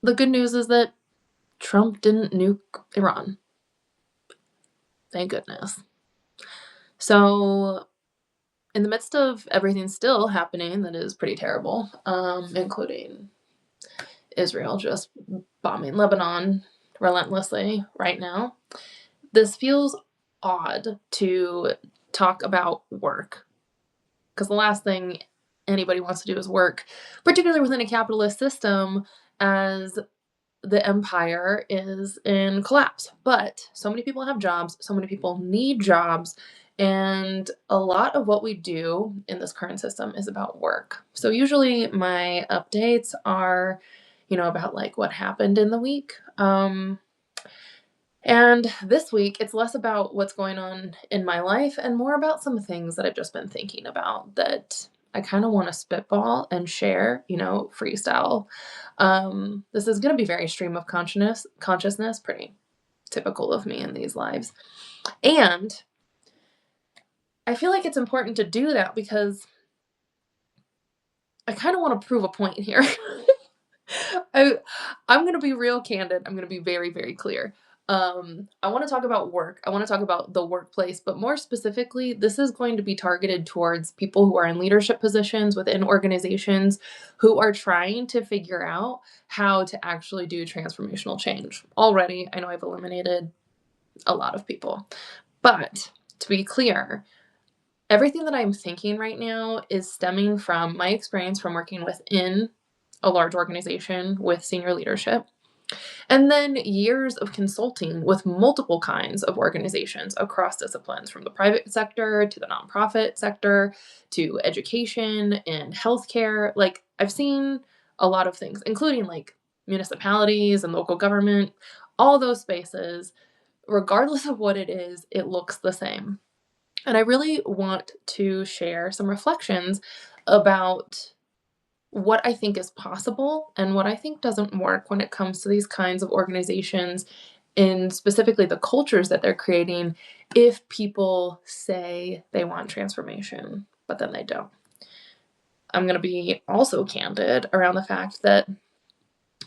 the good news is that Trump didn't nuke Iran. Thank goodness. So, in the midst of everything still happening that is pretty terrible, including Israel just bombing Lebanon relentlessly right now, this feels odd to talk about work because the last thing anybody wants to do is work, particularly within a capitalist system, as the empire is in collapse. But so many people have jobs, so many people need jobs, and a lot of what we do in this current system is about work. So usually my updates are, about like what happened in the week. And this week, it's less about what's going on in my life and more about some things that I've just been thinking about that I kind of want to spitball and share, freestyle. This is going to be very stream of consciousness, pretty typical of me in these lives. And I feel like it's important to do that because I kind of want to prove a point here. I'm going to be real candid. I'm going to be very, very clear. I want to talk about work. I want to talk about the workplace, but more specifically, this is going to be targeted towards people who are in leadership positions within organizations who are trying to figure out how to actually do transformational change. Already, I know I've eliminated a lot of people, but to be clear, everything that I'm thinking right now is stemming from my experience from working within a large organization with senior leadership, and then years of consulting with multiple kinds of organizations across disciplines, from the private sector to the nonprofit sector to education and healthcare. Like, I've seen a lot of things, including like municipalities and local government, all those spaces. Regardless of what it is, it looks the same. And I really want to share some reflections about what I think is possible and what I think doesn't work when it comes to these kinds of organizations, and specifically the cultures that they're creating, if people say they want transformation, but then they don't. I'm going to be also candid around the fact that,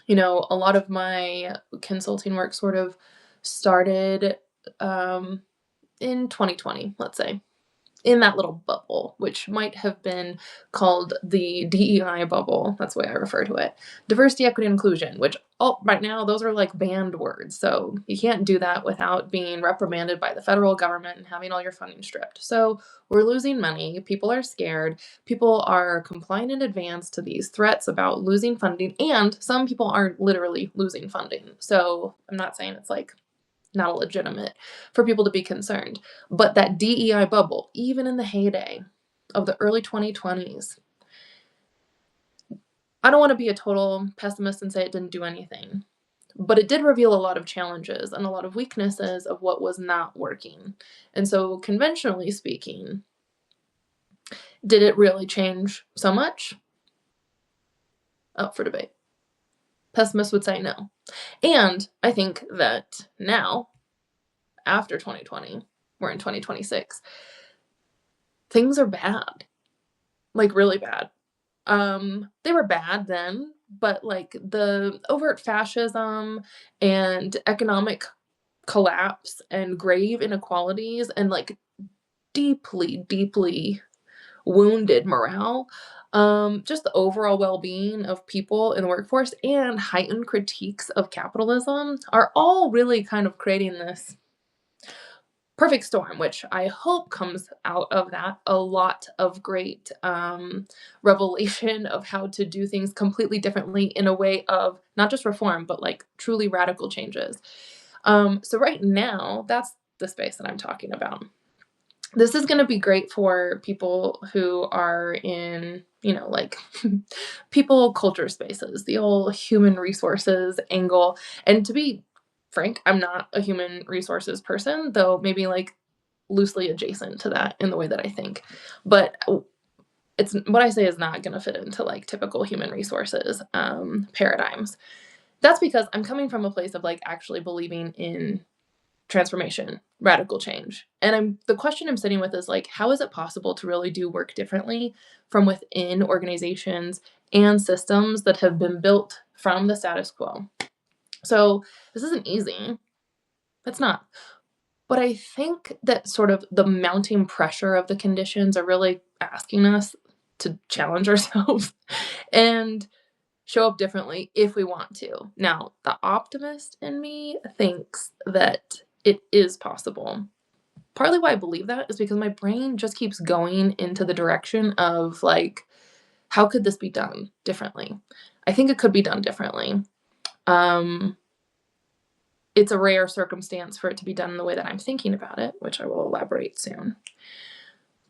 a lot of my consulting work sort of started in 2020, let's say, in that little bubble, which might have been called the DEI bubble. That's the way I refer to it. Diversity, equity, inclusion, which right now those are like banned words. So you can't do that without being reprimanded by the federal government and having all your funding stripped. So we're losing money. People are scared. People are complying in advance to these threats about losing funding. And some people are literally losing funding. So I'm not saying it's like not illegitimate for people to be concerned. But that DEI bubble, even in the heyday of the early 2020s, I don't want to be a total pessimist and say it didn't do anything, but it did reveal a lot of challenges and a lot of weaknesses of what was not working. And so, conventionally speaking, did it really change so much? Up for debate. Pessimists would say no. And I think that now, after 2020, we're in 2026, things are bad, like really bad. They were bad then, but like the overt fascism and economic collapse and grave inequalities and like deeply, deeply wounded morale, just the overall well-being of people in the workforce and heightened critiques of capitalism are all really kind of creating this perfect storm, which I hope comes out of that a lot of great revelation of how to do things completely differently in a way of not just reform, but like truly radical changes. So right now, that's the space that I'm talking about. This is going to be great for people who are in, like people culture spaces, the old human resources angle. And to be frank, I'm not a human resources person, though maybe like loosely adjacent to that in the way that I think. But it's what I say is not going to fit into like typical human resources paradigms. That's because I'm coming from a place of like actually believing in transformation, radical change. And the question I'm sitting with is like, how is it possible to really do work differently from within organizations and systems that have been built from the status quo. So this isn't easy. It's not. But I think that sort of the mounting pressure of the conditions are really asking us to challenge ourselves and show up differently if we want to. Now, the optimist in me thinks that it is possible. Partly why I believe that is because my brain just keeps going into the direction of like, how could this be done differently? I think it could be done differently. It's a rare circumstance for it to be done in the way that I'm thinking about it, which I will elaborate soon.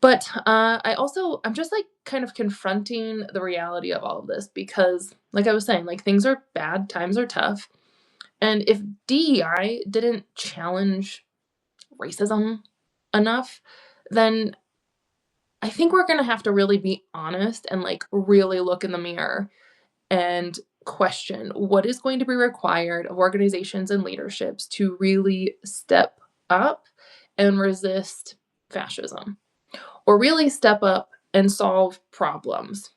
But I'm just like kind of confronting the reality of all of this because, like I was saying, like things are bad, times are tough. And if DEI didn't challenge racism enough, then I think we're going to have to really be honest and like really look in the mirror and question what is going to be required of organizations and leaderships to really step up and resist fascism, or really step up and solve problems.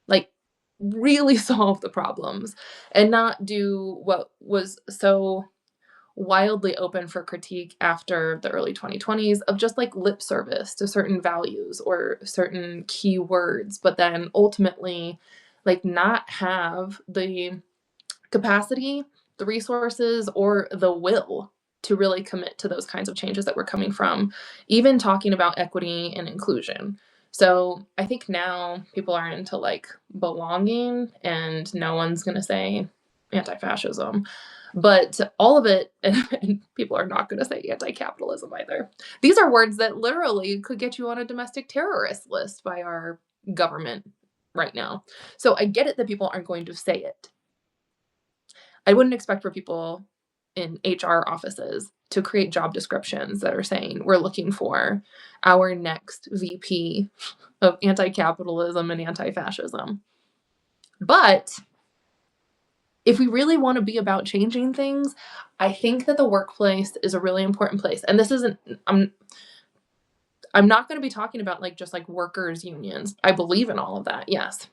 Like, really solve the problems and not do what was so wildly open for critique after the early 2020s of just like lip service to certain values or certain key words, but then ultimately like not have the capacity, the resources, or the will to really commit to those kinds of changes that we're coming from, even talking about equity and inclusion. So I think now people are into like belonging and no one's going to say anti-fascism. But all of it, and people are not going to say anti-capitalism either. These are words that literally could get you on a domestic terrorist list by our government right now. So I get it that people aren't going to say it. I wouldn't expect for people in HR offices to create job descriptions that are saying we're looking for our next VP of anti-capitalism and anti-fascism. But if we really want to be about changing things, I think that the workplace is a really important place. And this isn't, I'm not going to be talking about like just like workers' unions. I believe in all of that, yes.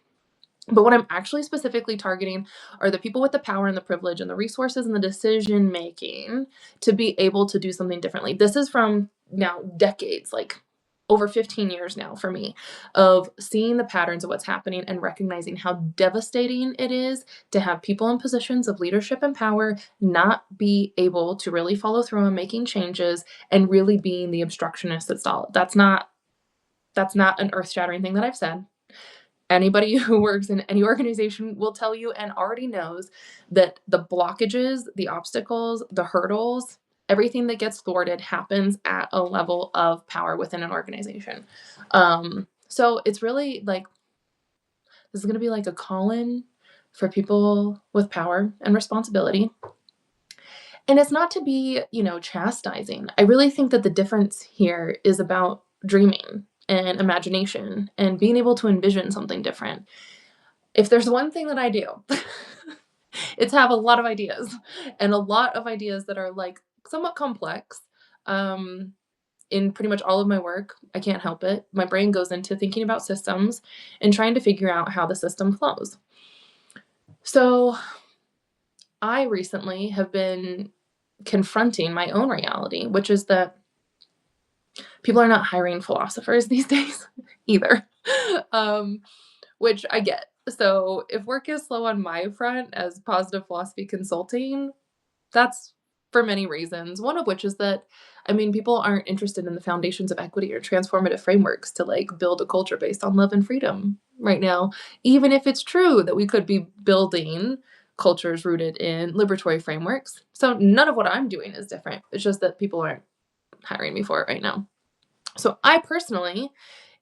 But what I'm actually specifically targeting are the people with the power and the privilege and the resources and the decision making to be able to do something differently. This is from now decades, like over 15 years now for me, of seeing the patterns of what's happening and recognizing how devastating it is to have people in positions of leadership and power not be able to really follow through on making changes and really being the obstructionist that's not an earth-shattering thing that I've said. Anybody who works in any organization will tell you and already knows that the blockages, the obstacles, the hurdles, everything that gets thwarted happens at a level of power within an organization. So it's really like, this is going to be like a call-in for people with power and responsibility. And it's not to be, chastising. I really think that the difference here is about dreaming and imagination and being able to envision something different. If there's one thing that I do, it's have a lot of ideas, and a lot of ideas that are like somewhat complex. In pretty much all of my work, I can't help it. My brain goes into thinking about systems and trying to figure out how the system flows. So I recently have been confronting my own reality, which is that people are not hiring philosophers these days either, which I get. So if work is slow on my front as positive philosophy consulting, that's for many reasons. One of which is that, people aren't interested in the foundations of equity or transformative frameworks to like build a culture based on love and freedom right now, even if it's true that we could be building cultures rooted in liberatory frameworks. So none of what I'm doing is different. It's just that people aren't hiring me for it right now. So I personally,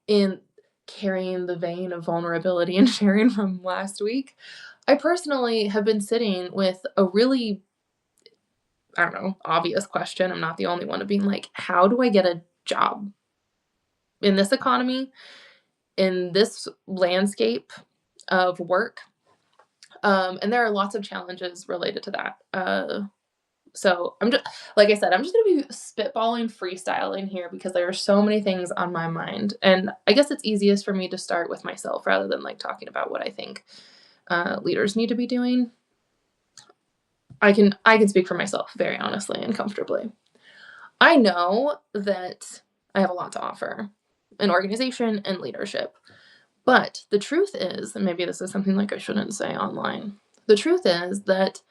in carrying the vein of vulnerability and sharing from last week, I personally have been sitting with a really, obvious question. I'm not the only one of being like, how do I get a job in this economy, in this landscape of work? And there are lots of challenges related to that. So I'm just, like I said, I'm just going to be spitballing, freestyling here because there are so many things on my mind. And I guess it's easiest for me to start with myself rather than like talking about what I think leaders need to be doing. I can speak for myself very honestly and comfortably. I know that I have a lot to offer in organization and leadership. But the truth is, and maybe this is something like I shouldn't say online, the truth is that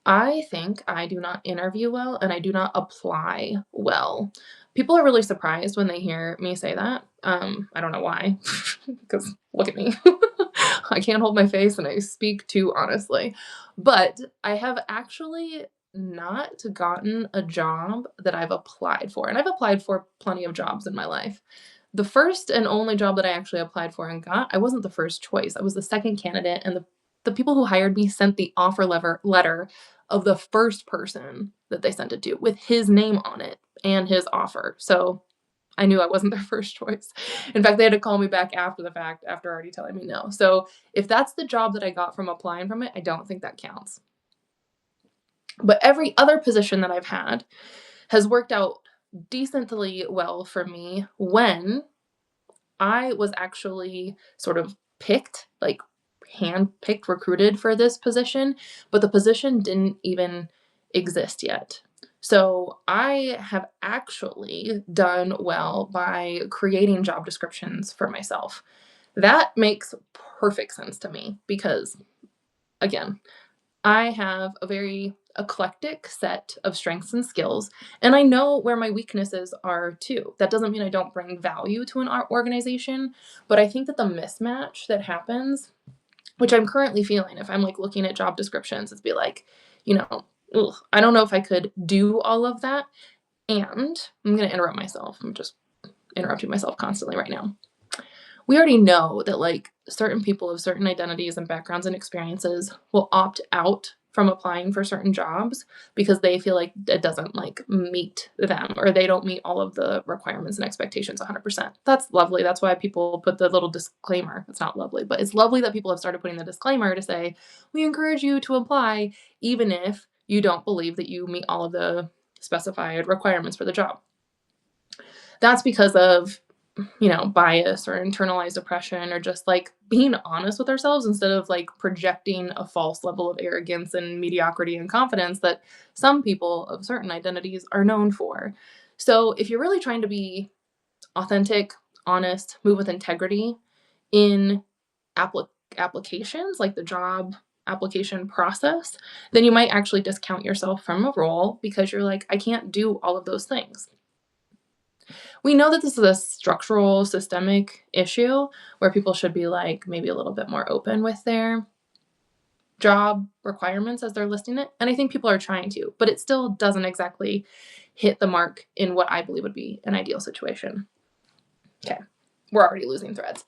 I think I do not interview well and I do not apply well. People are really surprised when they hear me say that. I don't know why, because look at me. I can't hold my face and I speak too honestly. But I have actually not gotten a job that I've applied for. And I've applied for plenty of jobs in my life. The first and only job that I actually applied for and got, I wasn't the first choice. I was the second candidate, and the people who hired me sent the offer letter of the first person that they sent it to with his name on it and his offer. So I knew I wasn't their first choice. In fact, they had to call me back after the fact, after already telling me no. So if that's the job that I got from applying from it, I don't think that counts. But every other position that I've had has worked out decently well for me when I was actually sort of picked, like hand-picked, recruited for this position, but the position didn't even exist yet. So I have actually done well by creating job descriptions for myself. That makes perfect sense to me because, again, I have a very eclectic set of strengths and skills, and I know where my weaknesses are too. That doesn't mean I don't bring value to an organization, but I think that the mismatch that happens, which I'm currently feeling if I'm like looking at job descriptions, it's be like, you know, ugh, I don't know if I could do all of that. And I'm going to interrupt myself. I'm just interrupting myself constantly right now. We already know that like certain people of certain identities and backgrounds and experiences will opt out from applying for certain jobs because they feel like it doesn't like meet them or they don't meet all of the requirements and expectations 100%. That's lovely. That's why people put the little disclaimer. It's not lovely, but it's lovely that people have started putting the disclaimer to say, we encourage you to apply even if you don't believe that you meet all of the specified requirements for the job. That's because of bias or internalized oppression or just like being honest with ourselves instead of like projecting a false level of arrogance and mediocrity and confidence that some people of certain identities are known for. So if you're really trying to be authentic, honest, move with integrity in applications, like the job application process, then you might actually discount yourself from a role because you're like, I can't do all of those things. We know that this is a structural, systemic issue where people should be like maybe a little bit more open with their job requirements as they're listing it. And I think people are trying to, but it still doesn't exactly hit the mark in what I believe would be an ideal situation. Okay, we're already losing threads.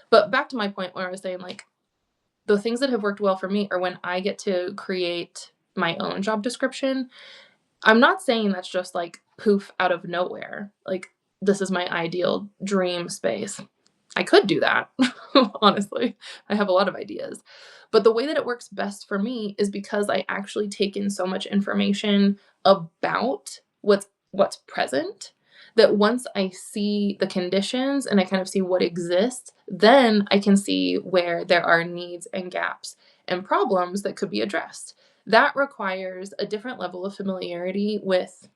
But back to my point where I was saying like the things that have worked well for me are when I get to create my own job description. I'm not saying that's just like poof out of nowhere. Like this is my ideal dream space. I could do that, honestly. I have a lot of ideas. But the way that it works best for me is because I actually take in so much information about what's present that once I see the conditions and I kind of see what exists, then I can see where there are needs and gaps and problems that could be addressed. That requires a different level of familiarity with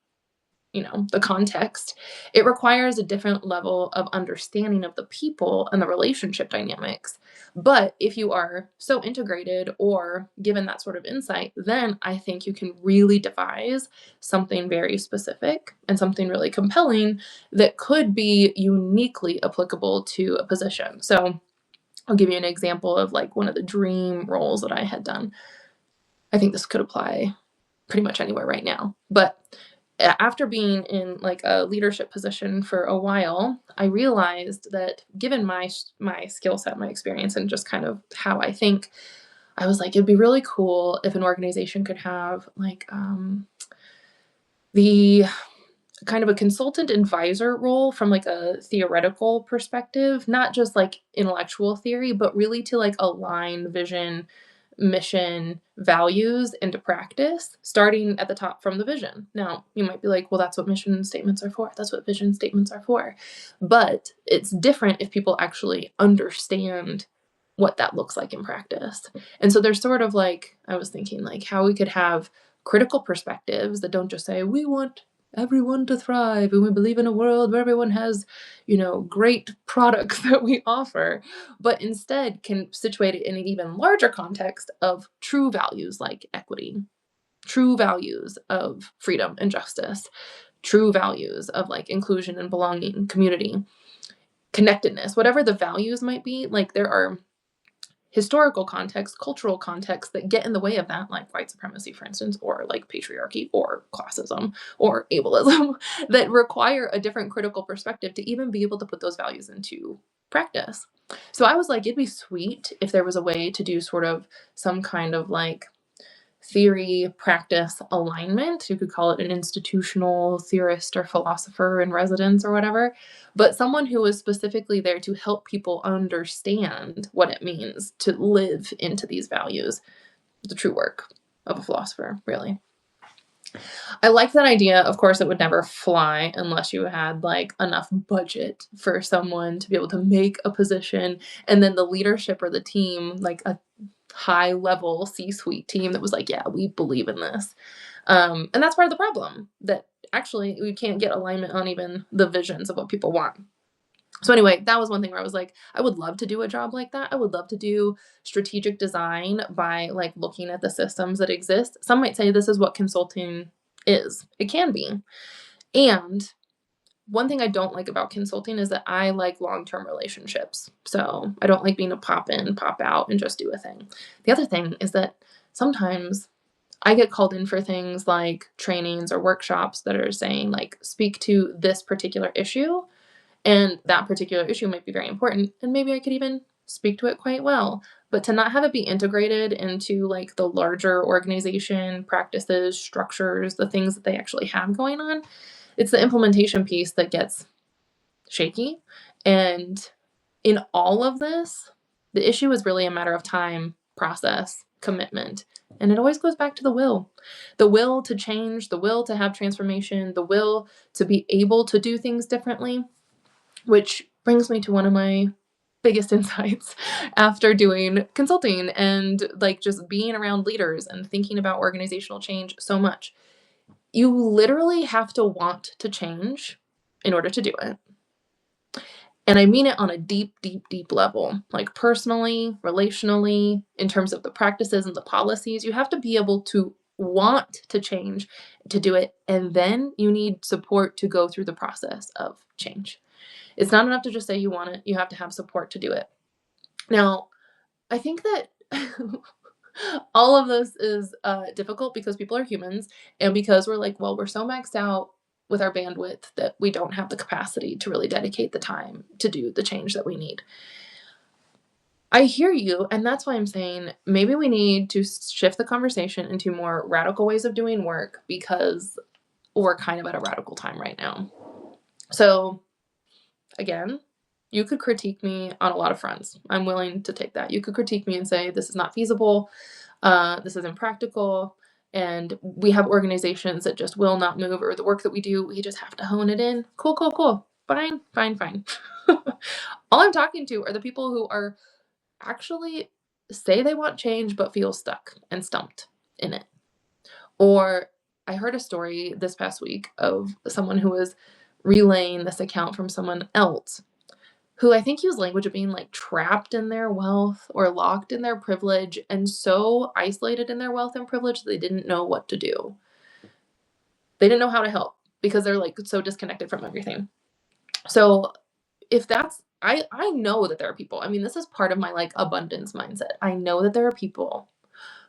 the context. It requires a different level of understanding of the people and the relationship dynamics. But if you are so integrated or given that sort of insight, then I think you can really devise something very specific and something really compelling that could be uniquely applicable to a position. So I'll give you an example of like one of the dream roles that I had done. I think this could apply pretty much anywhere right now. But after being in like a leadership position for a while, I realized that given my skill set, my experience, and just kind of how I think, I was like, it'd be really cool if an organization could have like the kind of a consultant advisor role from like a theoretical perspective, not just like intellectual theory, but really to like align vision, mission, values into practice, starting at the top from the vision. Now, you might be like, well, that's what mission statements are for. That's what vision statements are for. But it's different if people actually understand what that looks like in practice. And so there's sort of like, I was thinking like how we could have critical perspectives that don't just say, we want everyone to thrive and we believe in a world where everyone has, great products that we offer, but instead can situate it in an even larger context of true values like equity, true values of freedom and justice, true values of like inclusion and belonging, community, connectedness, whatever the values might be. Like there are historical contexts, cultural contexts that get in the way of that, like white supremacy, for instance, or like patriarchy or classism or ableism, that require a different critical perspective to even be able to put those values into practice. So I was like, it'd be sweet if there was a way to do sort of some kind of like theory practice alignment. You could call it an institutional theorist or philosopher in residence or whatever, but someone who is specifically there to help people understand what it means to live into these values. The true work of a philosopher, really. I like that idea. Of course, it would never fly unless you had like enough budget for someone to be able to make a position, and then the leadership or the team, like a high level C-suite team that was like, yeah, we believe in this. And that's part of the problem, that actually we can't get alignment on even the visions of what people want. So anyway, that was one thing where I was like, I would love to do a job like that. I would love to do strategic design by like looking at the systems that exist. Some might say this is what consulting is. It can be. And one thing I don't like about consulting is that I like long-term relationships. So I don't like being a pop in, pop out, and just do a thing. The other thing is that sometimes I get called in for things like trainings or workshops that are saying like, speak to this particular issue. And that particular issue might be very important. And maybe I could even speak to it quite well. But to not have it be integrated into like the larger organization, practices, structures, the things that they actually have going on, it's the implementation piece that gets shaky. And in all of this, the issue is really a matter of time, process, commitment. And it always goes back to the will to change, the will to have transformation, the will to be able to do things differently, which brings me to one of my biggest insights after doing consulting and like just being around leaders and thinking about organizational change so much. You literally have to want to change in order to do it. And I mean it on a deep, deep, deep level, like personally, relationally, in terms of the practices and the policies. You have to be able to want to change to do it. And then you need support to go through the process of change. It's not enough to just say you want it. You have to have support to do it. Now, I think that all of this is difficult because people are humans, and because we're like, well, we're so maxed out with our bandwidth that we don't have the capacity to really dedicate the time to do the change that we need. I hear you, and that's why I'm saying maybe we need to shift the conversation into more radical ways of doing work, because we're kind of at a radical time right now. So, again, you could critique me on a lot of fronts. I'm willing to take that. You could critique me and say, this is not feasible, this is impractical, and we have organizations that just will not move, or the work that we do, we just have to hone it in. Cool, cool, cool. Fine, fine, fine. All I'm talking to are the people who are actually say they want change but feel stuck and stumped in it. Or I heard a story this past week of someone who was relaying this account from someone else who I think used language of being like trapped in their wealth or locked in their privilege and so isolated in their wealth and privilege that they didn't know what to do. They didn't know how to help because they're like so disconnected from everything. So if that's, I know that there are people, I mean, this is part of my like abundance mindset. I know that there are people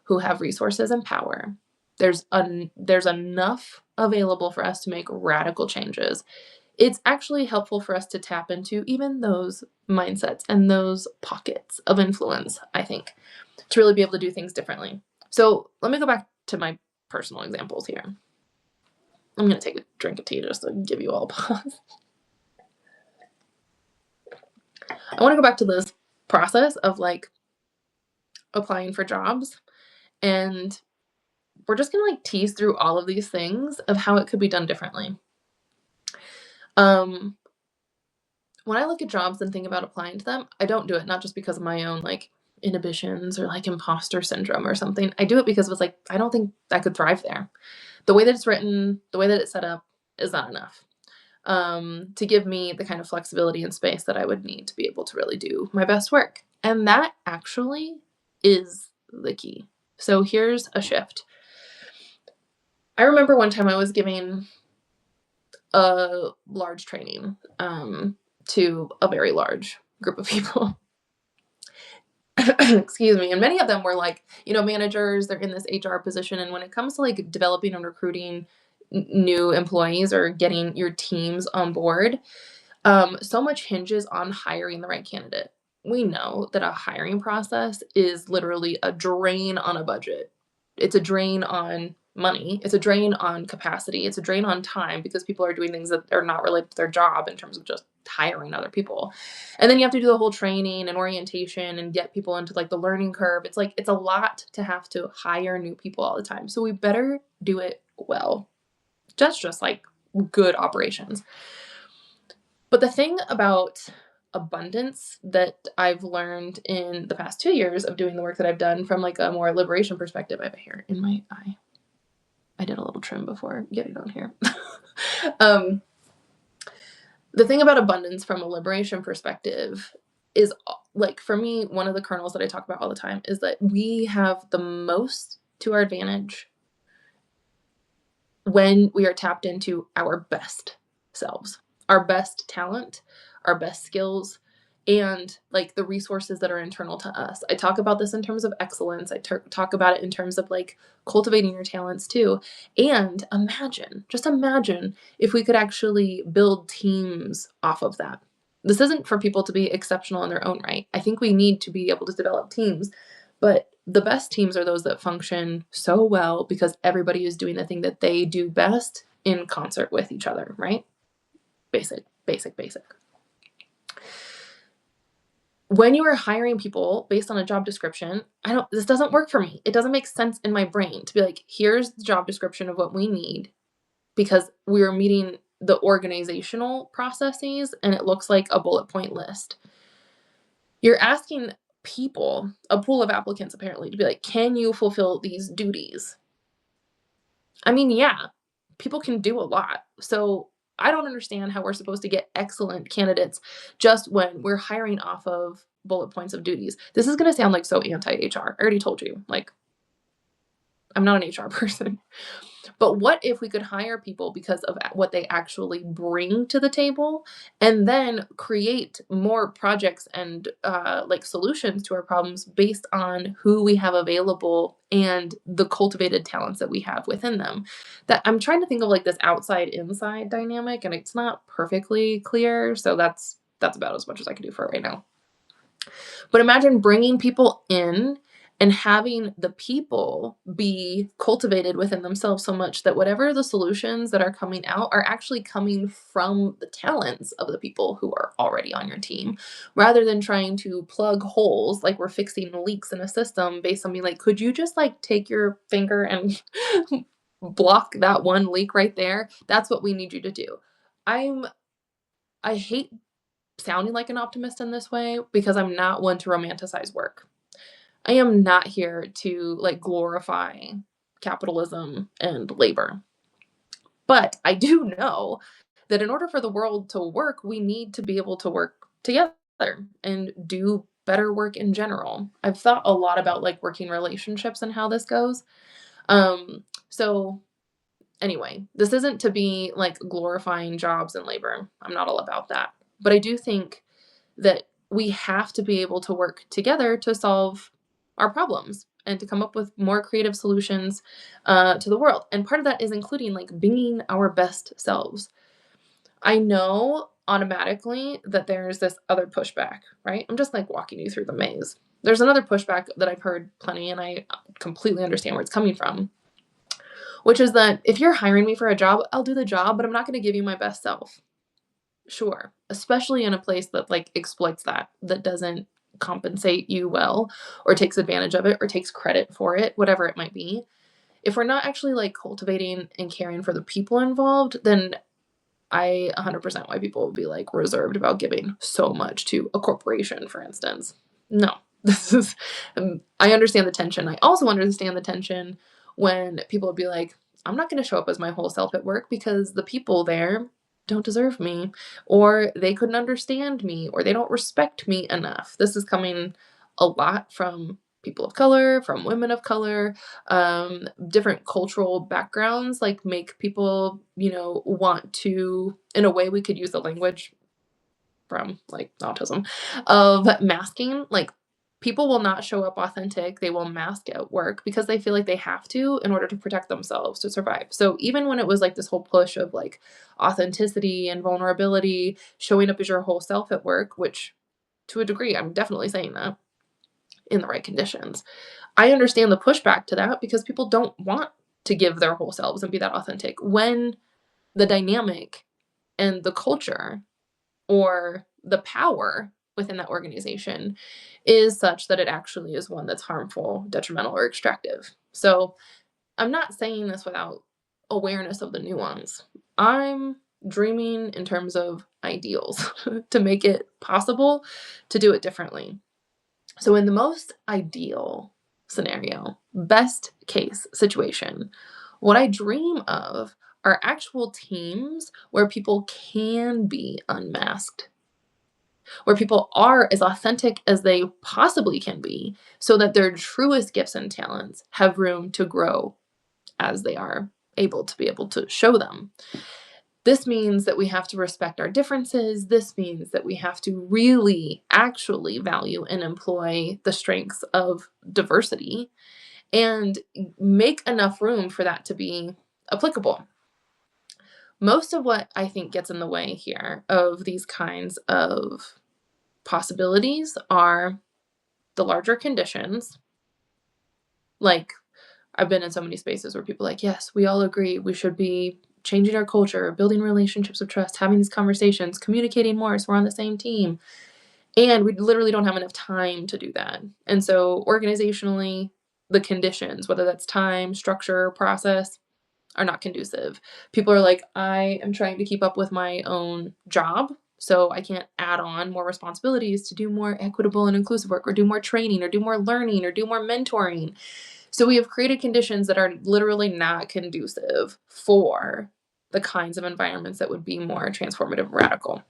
who have resources and power. There's enough available for us to make radical changes. It's actually helpful for us to tap into even those mindsets and those pockets of influence, I think, to really be able to do things differently. So let me go back to my personal examples here. I'm going to take a drink of tea just to give you all a pause. I want to go back to this process of like applying for jobs, and we're just going to like tease through all of these things of how it could be done differently. When I look at jobs and think about applying to them, I don't do it not just because of my own like inhibitions or like imposter syndrome or something. I do it because it was like, I don't think I could thrive there. The way that it's written, the way that it's set up is not enough to give me the kind of flexibility and space that I would need to be able to really do my best work. And that actually is the key. So here's a shift. I remember one time I was giving a large training to a very large group of people. Excuse me. And many of them were like, managers, they're in this HR position. And when it comes to like developing and recruiting new employees or getting your teams on board, so much hinges on hiring the right candidate. We know that a hiring process is literally a drain on a budget. It's a drain on money. It's a drain on capacity. It's a drain on time because people are doing things that are not related to their job in terms of just hiring other people. And then you have to do the whole training and orientation and get people into like the learning curve. It's like, it's a lot to have to hire new people all the time. So we better do it well. Just like good operations. But the thing about abundance that I've learned in the past 2 years of doing the work that I've done from like a more liberation perspective, I have a hair in my eye. I did a little trim before getting on here. The thing about abundance from a liberation perspective is like, for me, one of the kernels that I talk about all the time is that we have the most to our advantage when we are tapped into our best selves, our best talent, our best skills, and like the resources that are internal to us. I talk about this in terms of excellence. I talk about it in terms of like cultivating your talents too. And just imagine if we could actually build teams off of that. This isn't for people to be exceptional in their own right. I think we need to be able to develop teams, but the best teams are those that function so well because everybody is doing the thing that they do best in concert with each other, right? Basic. When you are hiring people based on a job description, this doesn't work for me. It doesn't make sense in my brain to be like, here's the job description of what we need because we are meeting the organizational processes and it looks like a bullet point list. You're asking people, a pool of applicants apparently, to be like, can you fulfill these duties? I mean, yeah, people can do a lot. So I don't understand how we're supposed to get excellent candidates just when we're hiring off of bullet points of duties. This is going to sound like so anti-HR. I already told you, like, I'm not an HR person. But what if we could hire people because of what they actually bring to the table and then create more projects and like solutions to our problems based on who we have available and the cultivated talents that we have within them? That I'm trying to think of like this outside inside dynamic and it's not perfectly clear. So that's about as much as I can do for right now. But imagine bringing people in and having the people be cultivated within themselves so much that whatever the solutions that are coming out are actually coming from the talents of the people who are already on your team, rather than trying to plug holes like we're fixing leaks in a system based on being like, could you just like take your finger and block that one leak right there? That's what we need you to do. I hate sounding like an optimist in this way because I'm not one to romanticize work. I am not here to like glorify capitalism and labor. But I do know that in order for the world to work, we need to be able to work together and do better work in general. I've thought a lot about like working relationships and how this goes. So anyway, this isn't to be like glorifying jobs and labor. I'm not all about that. But I do think that we have to be able to work together to solve our problems and to come up with more creative solutions to the world. And part of that is including like being our best selves. I know automatically that there's this other pushback, right? I'm just like walking you through the maze. There's another pushback that I've heard plenty, and I completely understand where it's coming from, which is that if you're hiring me for a job, I'll do the job, but I'm not going to give you my best self. Sure, especially in a place that like exploits that doesn't compensate you well or takes advantage of it or takes credit for it, whatever it might be. If we're not actually like cultivating and caring for the people involved, then I 100% why people will be like reserved about giving so much to a corporation, for instance. No, This is, I understand the tension. I also understand the tension when people would be like, I'm not going to show up as my whole self at work because the people there don't deserve me, or they couldn't understand me, or they don't respect me enough. This is coming a lot from people of color, from women of color, different cultural backgrounds, like make people, want to, in a way, we could use the language from like autism of masking. Like, people will not show up authentic, they will mask at work because they feel like they have to in order to protect themselves to survive. So even when it was like this whole push of like authenticity and vulnerability, showing up as your whole self at work, which to a degree I'm definitely saying that in the right conditions, I understand the pushback to that because people don't want to give their whole selves and be that authentic when the dynamic and the culture or the power within that organization is such that it actually is one that's harmful, detrimental, or extractive. So I'm not saying this without awareness of the nuance. I'm dreaming in terms of ideals to make it possible to do it differently. So, in the most ideal scenario, best case situation, what I dream of are actual teams where people can be unmasked, where people are as authentic as they possibly can be, so that their truest gifts and talents have room to grow as they are able to show them. This means that we have to respect our differences. This means that we have to really actually value and employ the strengths of diversity and make enough room for that to be applicable. Most of what I think gets in the way here of these kinds of possibilities are the larger conditions. Like, I've been in so many spaces where people are like, yes, we all agree we should be changing our culture, building relationships of trust, having these conversations, communicating more so we're on the same team. And we literally don't have enough time to do that. And so, organizationally, the conditions, whether that's time, structure, process, are not conducive. People are like, I am trying to keep up with my own job, so I can't add on more responsibilities to do more equitable and inclusive work, or do more training, or do more learning, or do more mentoring. So we have created conditions that are literally not conducive for the kinds of environments that would be more transformative and radical.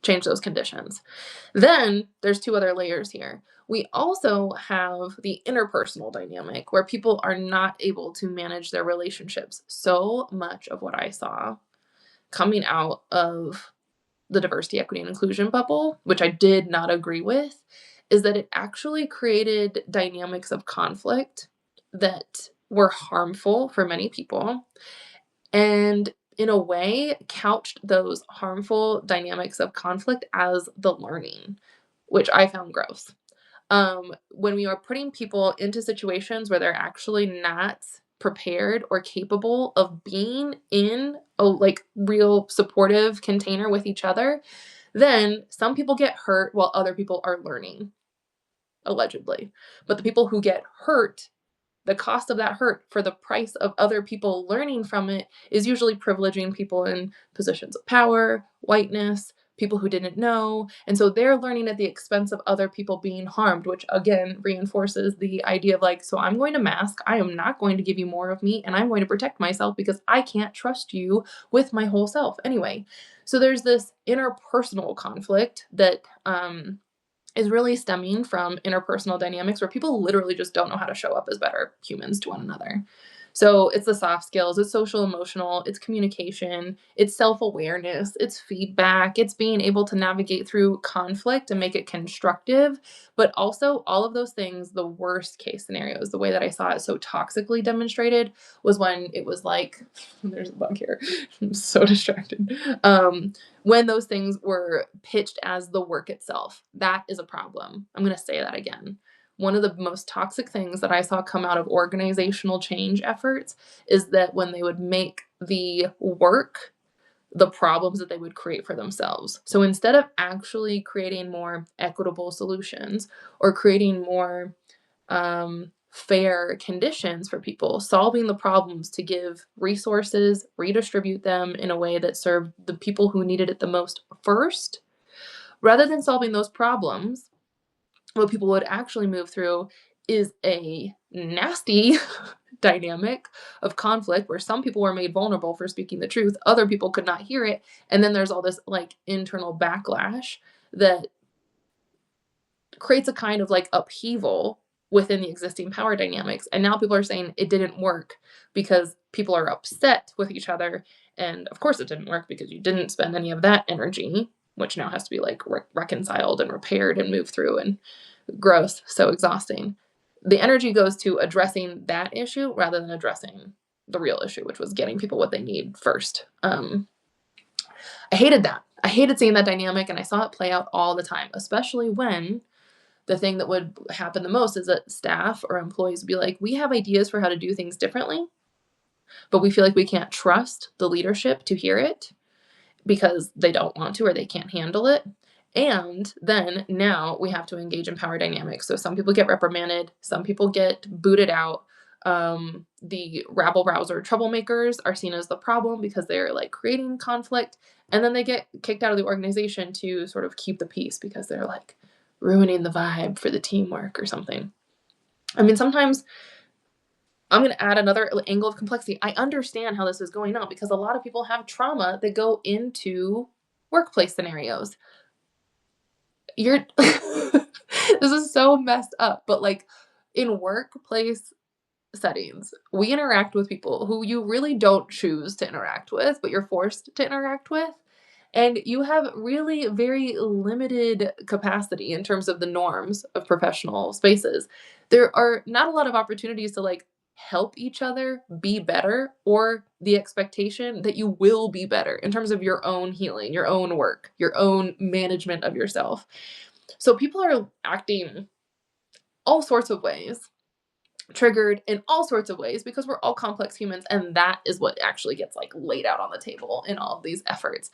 Change those conditions. Then there's two other layers here. We also have the interpersonal dynamic where people are not able to manage their relationships. So much of what I saw coming out of the diversity, equity, and inclusion bubble, which I did not agree with, is that it actually created dynamics of conflict that were harmful for many people, and in a way couched those harmful dynamics of conflict as the learning, which I found gross. When we are putting people into situations where they're actually not prepared or capable of being in a like real supportive container with each other, then some people get hurt while other people are learning, allegedly. But the people who get hurt, the cost of that hurt for the price of other people learning from it is usually privileging people in positions of power, whiteness, people who didn't know. And so they're learning at the expense of other people being harmed, which again reinforces the idea of like, so I'm going to mask, I am not going to give you more of me, and I'm going to protect myself because I can't trust you with my whole self anyway. So there's this interpersonal conflict that is really stemming from interpersonal dynamics where people literally just don't know how to show up as better humans to one another. So it's the soft skills, it's social emotional, it's communication, it's self-awareness, it's feedback, it's being able to navigate through conflict and make it constructive. But also all of those things, the worst case scenarios, the way that I saw it so toxically demonstrated was when it was like, there's a bug here. I'm so distracted. When those things were pitched as the work itself. That is a problem. I'm going to say that again. One of the most toxic things that I saw come out of organizational change efforts is that when they would make the work the problems that they would create for themselves. So instead of actually creating more equitable solutions or creating more fair conditions for people, solving the problems to give resources, redistribute them in a way that served the people who needed it the most first, Rather than solving those problems, what people would actually move through is a nasty dynamic of conflict where some people were made vulnerable for speaking the truth, other people could not hear it, and then there's all this like internal backlash that creates a kind of like upheaval within the existing power dynamics. And now people are saying it didn't work because people are upset with each other. And of course, it didn't work because you didn't spend any of that energy, which now has to be like reconciled and repaired and moved through, and gross, so exhausting. The energy goes to addressing that issue rather than addressing the real issue, which was getting people what they need first. I hated that. I hated seeing that dynamic, and I saw it play out all the time, especially when the thing that would happen the most is that staff or employees would be like, we have ideas for how to do things differently, but we feel like we can't trust the leadership to hear it because they don't want to or they can't handle it. And then now we have to engage in power dynamics. So some people get reprimanded, some people get booted out. The rabble rouser troublemakers are seen as the problem because they're like creating conflict, and then they get kicked out of the organization to sort of keep the peace because they're like ruining the vibe for the teamwork or something. I mean, sometimes I'm going to add another angle of complexity. I understand how this is going on because a lot of people have trauma that go into workplace scenarios. You're this is so messed up, but like in workplace settings, we interact with people who you really don't choose to interact with, but you're forced to interact with. And you have really very limited capacity in terms of the norms of professional spaces. There are not a lot of opportunities to like help each other be better, or the expectation that you will be better in terms of your own healing, your own work, your own management of yourself. So people are acting all sorts of ways, triggered in all sorts of ways because we're all complex humans, and that is what actually gets like laid out on the table in all of these efforts.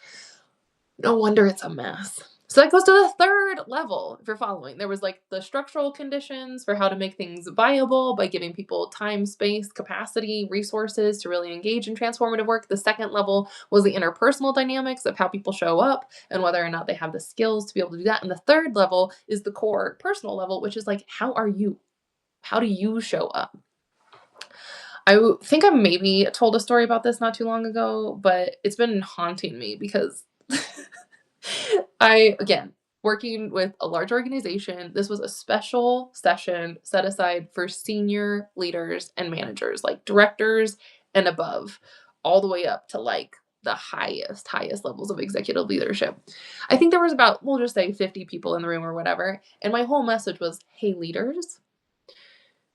No wonder it's a mess. So that goes to the third level, if you're following. There was like the structural conditions for how to make things viable by giving people time, space, capacity, resources to really engage in transformative work. The second level was the interpersonal dynamics of how people show up and whether or not they have the skills to be able to do that. And the third level is the core personal level, which is like, how are you? How do you show up? I think I maybe told a story about this not too long ago, but it's been haunting me because again, working with a large organization, this was a special session set aside for senior leaders and managers, like directors and above, all the way up to like the highest levels of executive leadership. I think there was about, we'll just say 50 people in the room or whatever. And my whole message was, hey, leaders,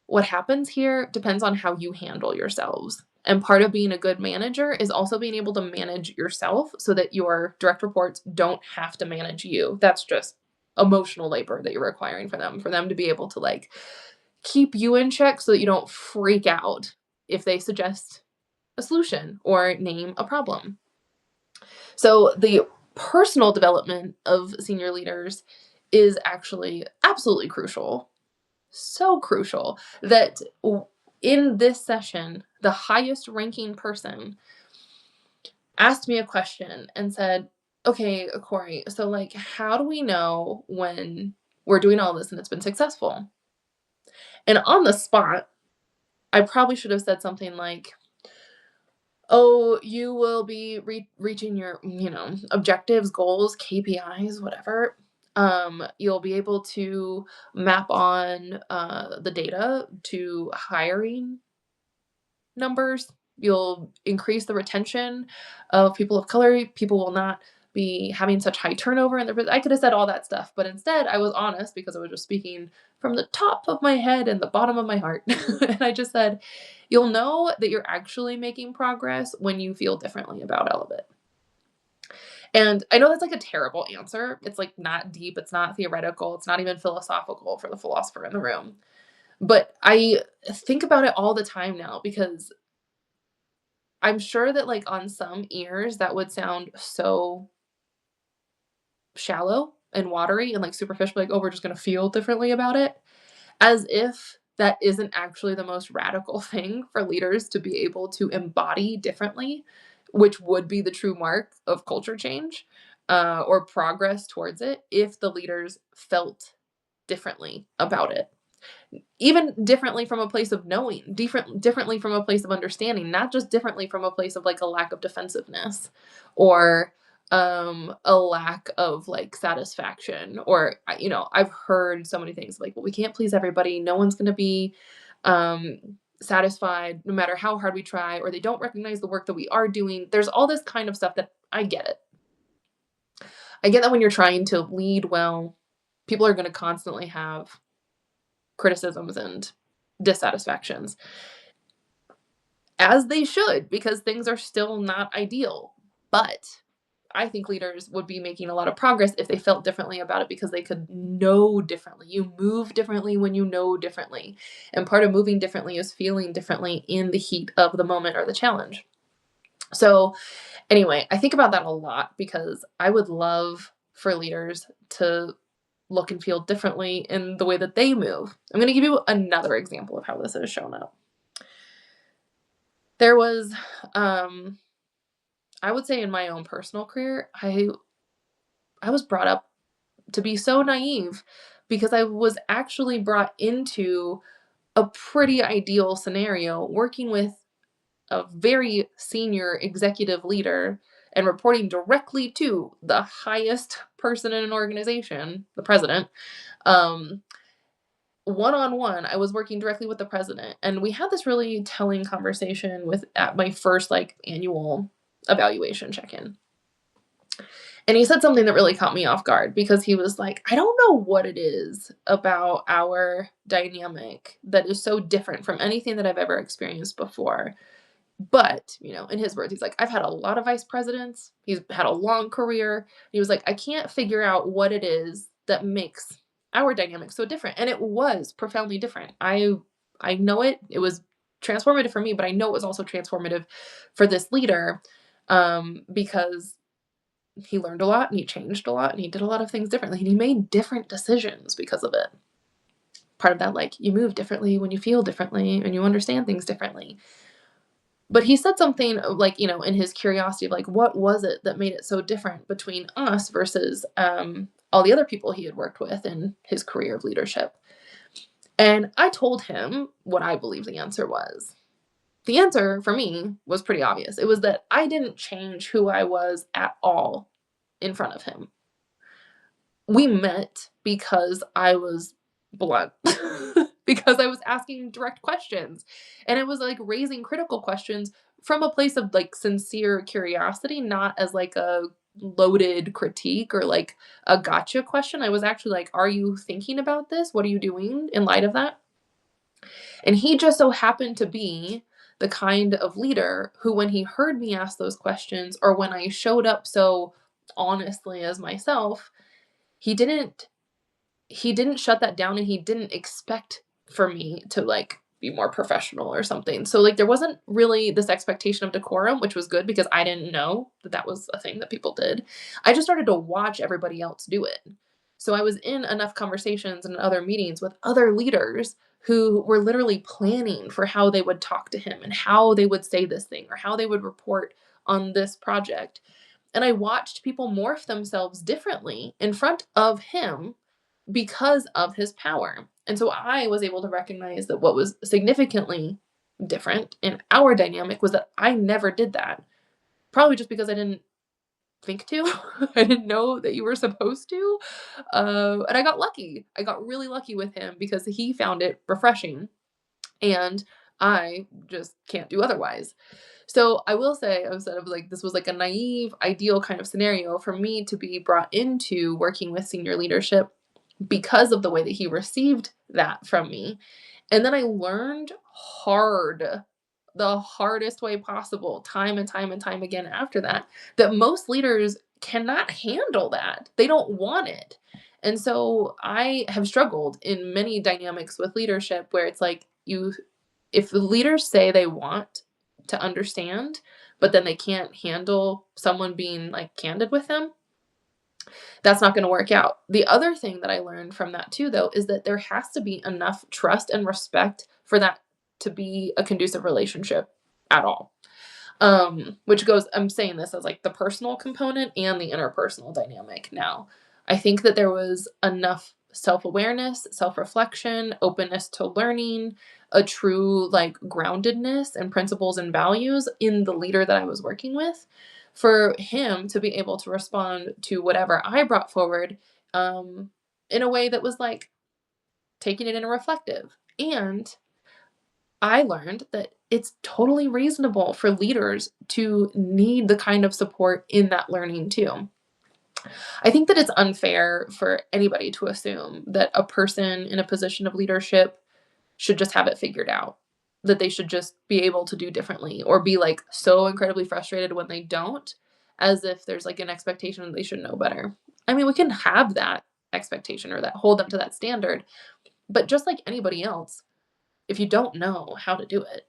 what happens here depends on how you handle yourselves. And part of being a good manager is also being able to manage yourself so that your direct reports don't have to manage you. That's just emotional labor that you're requiring for them to be able to like keep you in check so that you don't freak out if they suggest a solution or name a problem. So the personal development of senior leaders is actually absolutely crucial, so crucial that in this session, the highest ranking person asked me a question and said, okay, Cori, so like, how do we know when we're doing all this and it's been successful? And on the spot, I probably should have said something like, oh, you will be reaching your, objectives, goals, KPIs, whatever. You'll be able to map on the data to hiring numbers. You'll increase the retention of people of color. People will not be having such high turnover. And I could have said all that stuff, but instead I was honest because I was just speaking from the top of my head and the bottom of my heart. And I just said, you'll know that you're actually making progress when you feel differently about all of it. And I know that's like a terrible answer. It's like not deep. It's not theoretical. It's not even philosophical for the philosopher in the room. But I think about it all the time now because I'm sure that like on some ears that would sound so shallow and watery and like superficial, like, oh, we're just going to feel differently about it, as if that isn't actually the most radical thing for leaders to be able to embody differently, which would be the true mark of culture change. or progress towards it if the leaders felt differently about it. Even differently from a place of knowing, differently from a place of understanding, not just differently from a place of like a lack of defensiveness or a lack of like satisfaction or I've heard so many things like, well, we can't please everybody, no one's going to be um satisfied no matter how hard we try, or they don't recognize the work that we are doing. There's all this kind of stuff that I get it. I get that when you're trying to lead well, people are going to constantly have criticisms and dissatisfactions, as they should, because things are still not ideal. But I think leaders would be making a lot of progress if they felt differently about it because they could know differently. You move differently when you know differently. And part of moving differently is feeling differently in the heat of the moment or the challenge. So, anyway, I think about that a lot because I would love for leaders to look and feel differently in the way that they move. I'm going to give you another example of how this has shown up. There was, I would say in my own personal career, I was brought up to be so naive because I was actually brought into a pretty ideal scenario working with a very senior executive leader and reporting directly to the highest person in an organization, the president. Um, One on one, I was working directly with the president, and we had this really telling conversation with at my first like annual evaluation check-in. And he said something that really caught me off guard because he was like, I don't know what it is about our dynamic that is so different from anything that I've ever experienced before. But, in his words, he's like, I've had a lot of vice presidents. He's had a long career. He was like, I can't figure out what it is that makes our dynamic so different. And it was profoundly different. I know it. It was transformative for me, but I know it was also transformative for this leader because he learned a lot and he changed a lot and he did a lot of things differently and he made different decisions because of it. Part of that, like, you move differently when you feel differently and you understand things differently. But he said something like, in his curiosity of like, what was it that made it so different between us versus all the other people he had worked with in his career of leadership? And I told him what I believe the answer was. The answer for me was pretty obvious. It was that I didn't change who I was at all in front of him. We met because I was blunt, because I was asking direct questions. And it was like raising critical questions from a place of like sincere curiosity, not as like a loaded critique or like a gotcha question. I was actually like, are you thinking about this? What are you doing in light of that? And he just so happened to be the kind of leader who, when he heard me ask those questions, or when I showed up so honestly as myself, he didn't he didn't shut that down and he didn't expect for me to like be more professional or something. So like there wasn't really this expectation of decorum, which was good because I didn't know that that was a thing that people did. I just started to watch everybody else do it. So I was in enough conversations and other meetings with other leaders who were literally planning for how they would talk to him and how they would say this thing or how they would report on this project. And I watched people morph themselves differently in front of him because of his power. And so I was able to recognize that what was significantly different in our dynamic was that I never did that. Probably just because I didn't think to. I didn't know that you were supposed to. And I got lucky. I got really lucky with him because he found it refreshing. And I just can't do otherwise. So I will say, instead of like, this was like a naive, ideal kind of scenario for me to be brought into working with senior leadership because of the way that he received that from me. And then I learned hard, the hardest way possible, time and time and time again after that, that most leaders cannot handle that. They don't want it. And so I have struggled in many dynamics with leadership where it's like if the leaders say they want to understand, but then they can't handle someone being like candid with them, that's not going to work out. The other thing that I learned from that too, though, is that there has to be enough trust and respect for that to be a conducive relationship at all. Which goes, I'm saying this as like the personal component and the interpersonal dynamic now. I think that there was enough self-awareness, self-reflection, openness to learning, a true like groundedness and principles and values in the leader that I was working with for him to be able to respond to whatever I brought forward um, in a way that was like taking it in a reflective. And I learned that it's totally reasonable for leaders to need the kind of support in that learning too. I think that it's unfair for anybody to assume that a person in a position of leadership should just have it figured out, that they should just be able to do differently or be like so incredibly frustrated when they don't, as if there's like an expectation that they should know better. I mean, we can have that expectation or that hold them to that standard, but just like anybody else, if you don't know how to do it,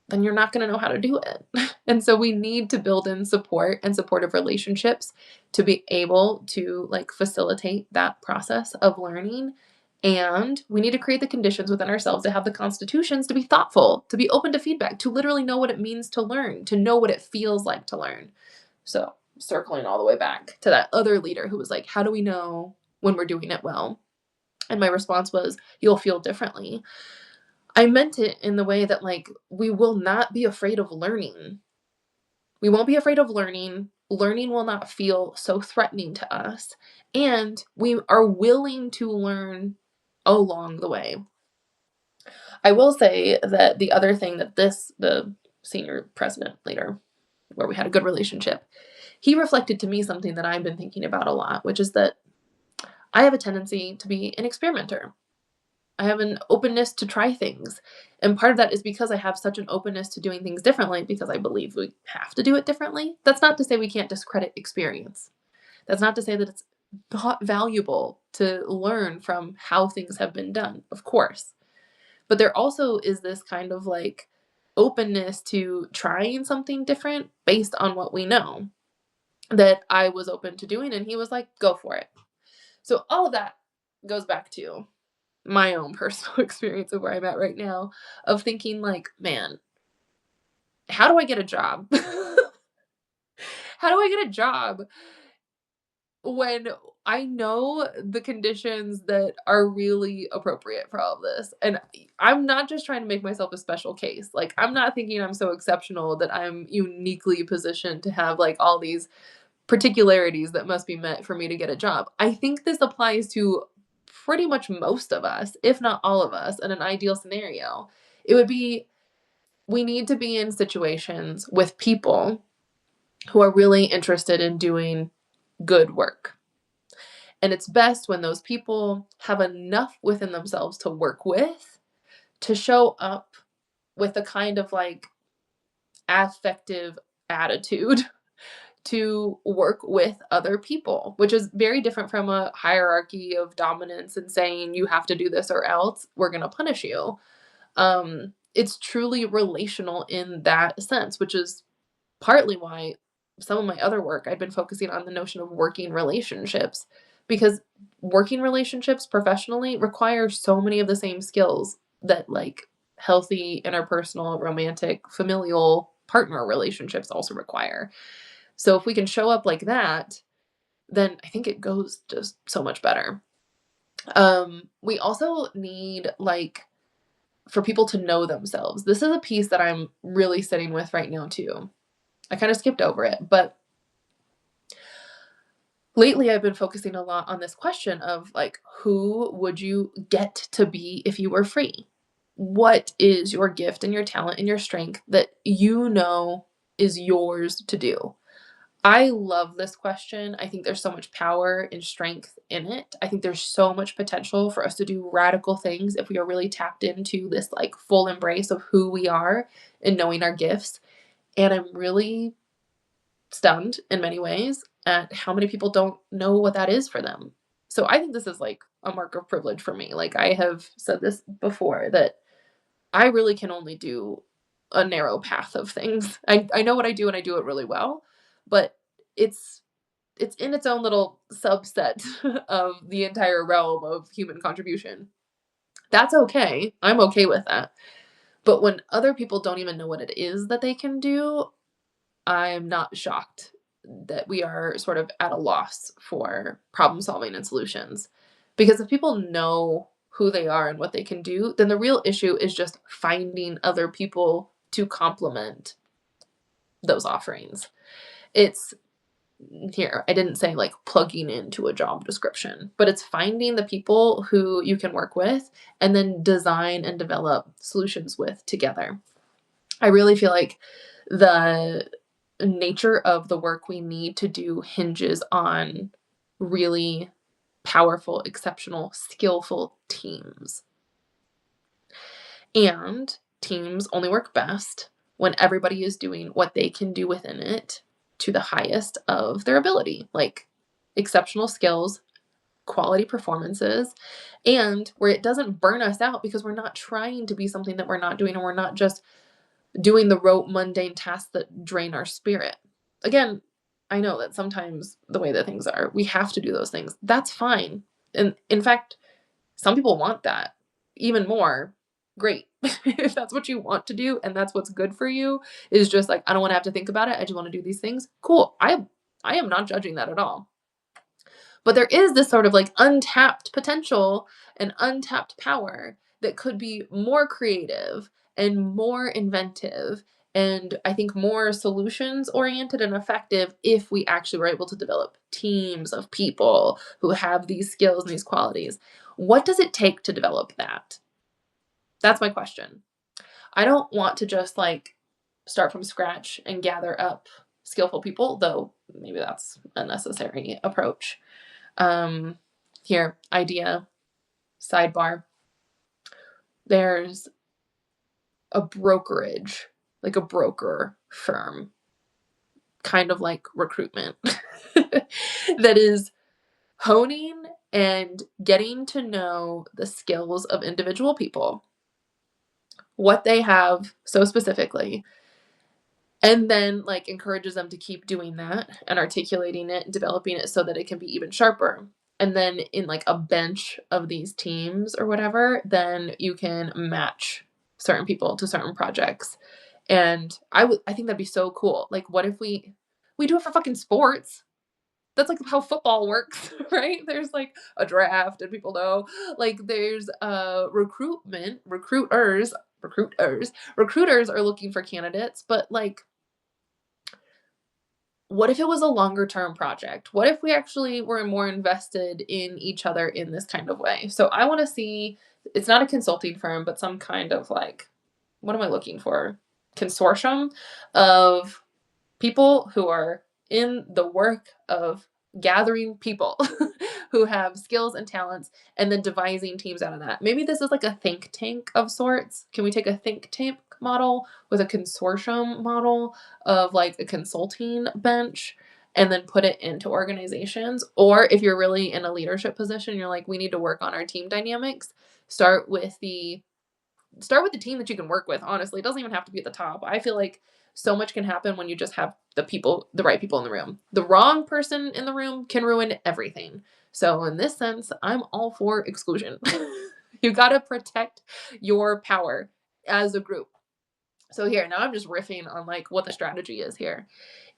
then you're not going to know how to do it. And so we need to build in support and supportive relationships to be able to like facilitate that process of learning. And we need to create the conditions within ourselves to have the constitutions to be thoughtful, to be open to feedback, to literally know what it means to learn, to know what it feels like to learn. So, circling all the way back to that other leader who was like, how do we know when we're doing it well? And my response was, you'll feel differently. I meant it in the way that, like, we will not be afraid of learning. We won't be afraid of learning. Learning will not feel so threatening to us. And we are willing to learn along the way. I will say that the other thing that the senior president later, where we had a good relationship, he reflected to me something that I've been thinking about a lot, which is that I have a tendency to be an experimenter. I have an openness to try things. And part of that is because I have such an openness to doing things differently because I believe we have to do it differently. That's not to say we can't discredit experience. That's not to say that it's not valuable to learn from how things have been done, of course. But there also is this kind of like openness to trying something different based on what we know that I was open to doing. And he was like, go for it. So all of that goes back to my own personal experience of where I'm at right now of thinking like, man, how do I get a job? How do I get a job when I know the conditions that are really appropriate for all of this? And I'm not just trying to make myself a special case. Like, I'm not thinking I'm so exceptional that I'm uniquely positioned to have like all these particularities that must be met for me to get a job. I think this applies to pretty much most of us, if not all of us, in an ideal scenario. It would be we need to be in situations with people who are really interested in doing good work. And it's best when those people have enough within themselves to work with to show up with a kind of like affective attitude to work with other people, which is very different from a hierarchy of dominance and saying you have to do this or else we're going to punish you. It's truly relational in that sense, which is partly why some of my other work I've been focusing on the notion of working relationships because working relationships professionally require so many of the same skills that like healthy interpersonal, romantic, familial partner relationships also require. So if we can show up like that, then I think it goes just so much better. We also need like for people to know themselves. This is a piece that I'm really sitting with right now too. I kind of skipped over it, but lately I've been focusing a lot on this question of like, who would you get to be if you were free? What is your gift and your talent and your strength that you know is yours to do? I love this question. I think there's so much power and strength in it. I think there's so much potential for us to do radical things if we are really tapped into this like full embrace of who we are and knowing our gifts. And I'm really stunned in many ways at how many people don't know what that is for them. So I think this is like a mark of privilege for me. Like I have said this before that I really can only do a narrow path of things. I know what I do and I do it really well, but it's it's in its own little subset of the entire realm of human contribution. That's okay. I'm okay with that. But when other people don't even know what it is that they can do, I'm not shocked that we are sort of at a loss for problem solving and solutions. Because if people know who they are and what they can do, then the real issue is just finding other people to complement those offerings. It's here, I didn't say like plugging into a job description, but it's finding the people who you can work with and then design and develop solutions with together. I really feel like the nature of the work we need to do hinges on really powerful, exceptional, skillful teams. And teams only work best when everybody is doing what they can do within it to the highest of their ability, like exceptional skills, quality performances, and where it doesn't burn us out because we're not trying to be something that we're not doing, and we're not just doing the rote, mundane tasks that drain our spirit. Again, I know that sometimes the way that things are, we have to do those things. That's fine. And in fact, some people want that even more. Great. If that's what you want to do and that's what's good for you, is just like, I don't want to have to think about it. I just want to do these things. Cool. I am not judging that at all. But there is this sort of like untapped potential and untapped power that could be more creative and more inventive and I think more solutions oriented and effective if we actually were able to develop teams of people who have these skills and these qualities. What does it take to develop that? That's my question. I don't want to just like start from scratch and gather up skillful people, though maybe that's a necessary approach. Um, Here, idea, sidebar. There's a brokerage, like a broker firm, kind of like recruitment, that is honing and getting to know the skills of individual people, what they have so specifically, and then like encourages them to keep doing that and articulating it and developing it so that it can be even sharper. And then in like a bench of these teams or whatever, then you can match certain people to certain projects. And I think that'd be so cool. Like what if we do it for fucking sports? That's like how football works, right? There's like a draft and people know. Like there's recruiters are looking for candidates, but like what if it was a longer term project? What if we actually were more invested in each other in this kind of way? So I want to see, it's not a consulting firm, but some kind of like, what am I looking for? Consortium of people who are in the work of gathering people who have skills and talents and then devising teams out of that. Maybe this is like a think tank of sorts. Can we take a think tank model with a consortium model of like a consulting bench and then put it into organizations? Or if you're really in a leadership position, you're like, we need to work on our team dynamics, start with the team that you can work with. Honestly, it doesn't even have to be at the top. I feel like so much can happen when you just have the right people in the room. The wrong person in the room can ruin everything. So in this sense, I'm all for exclusion. You got to protect your power as a group. So here, now I'm just riffing on like what the strategy is here.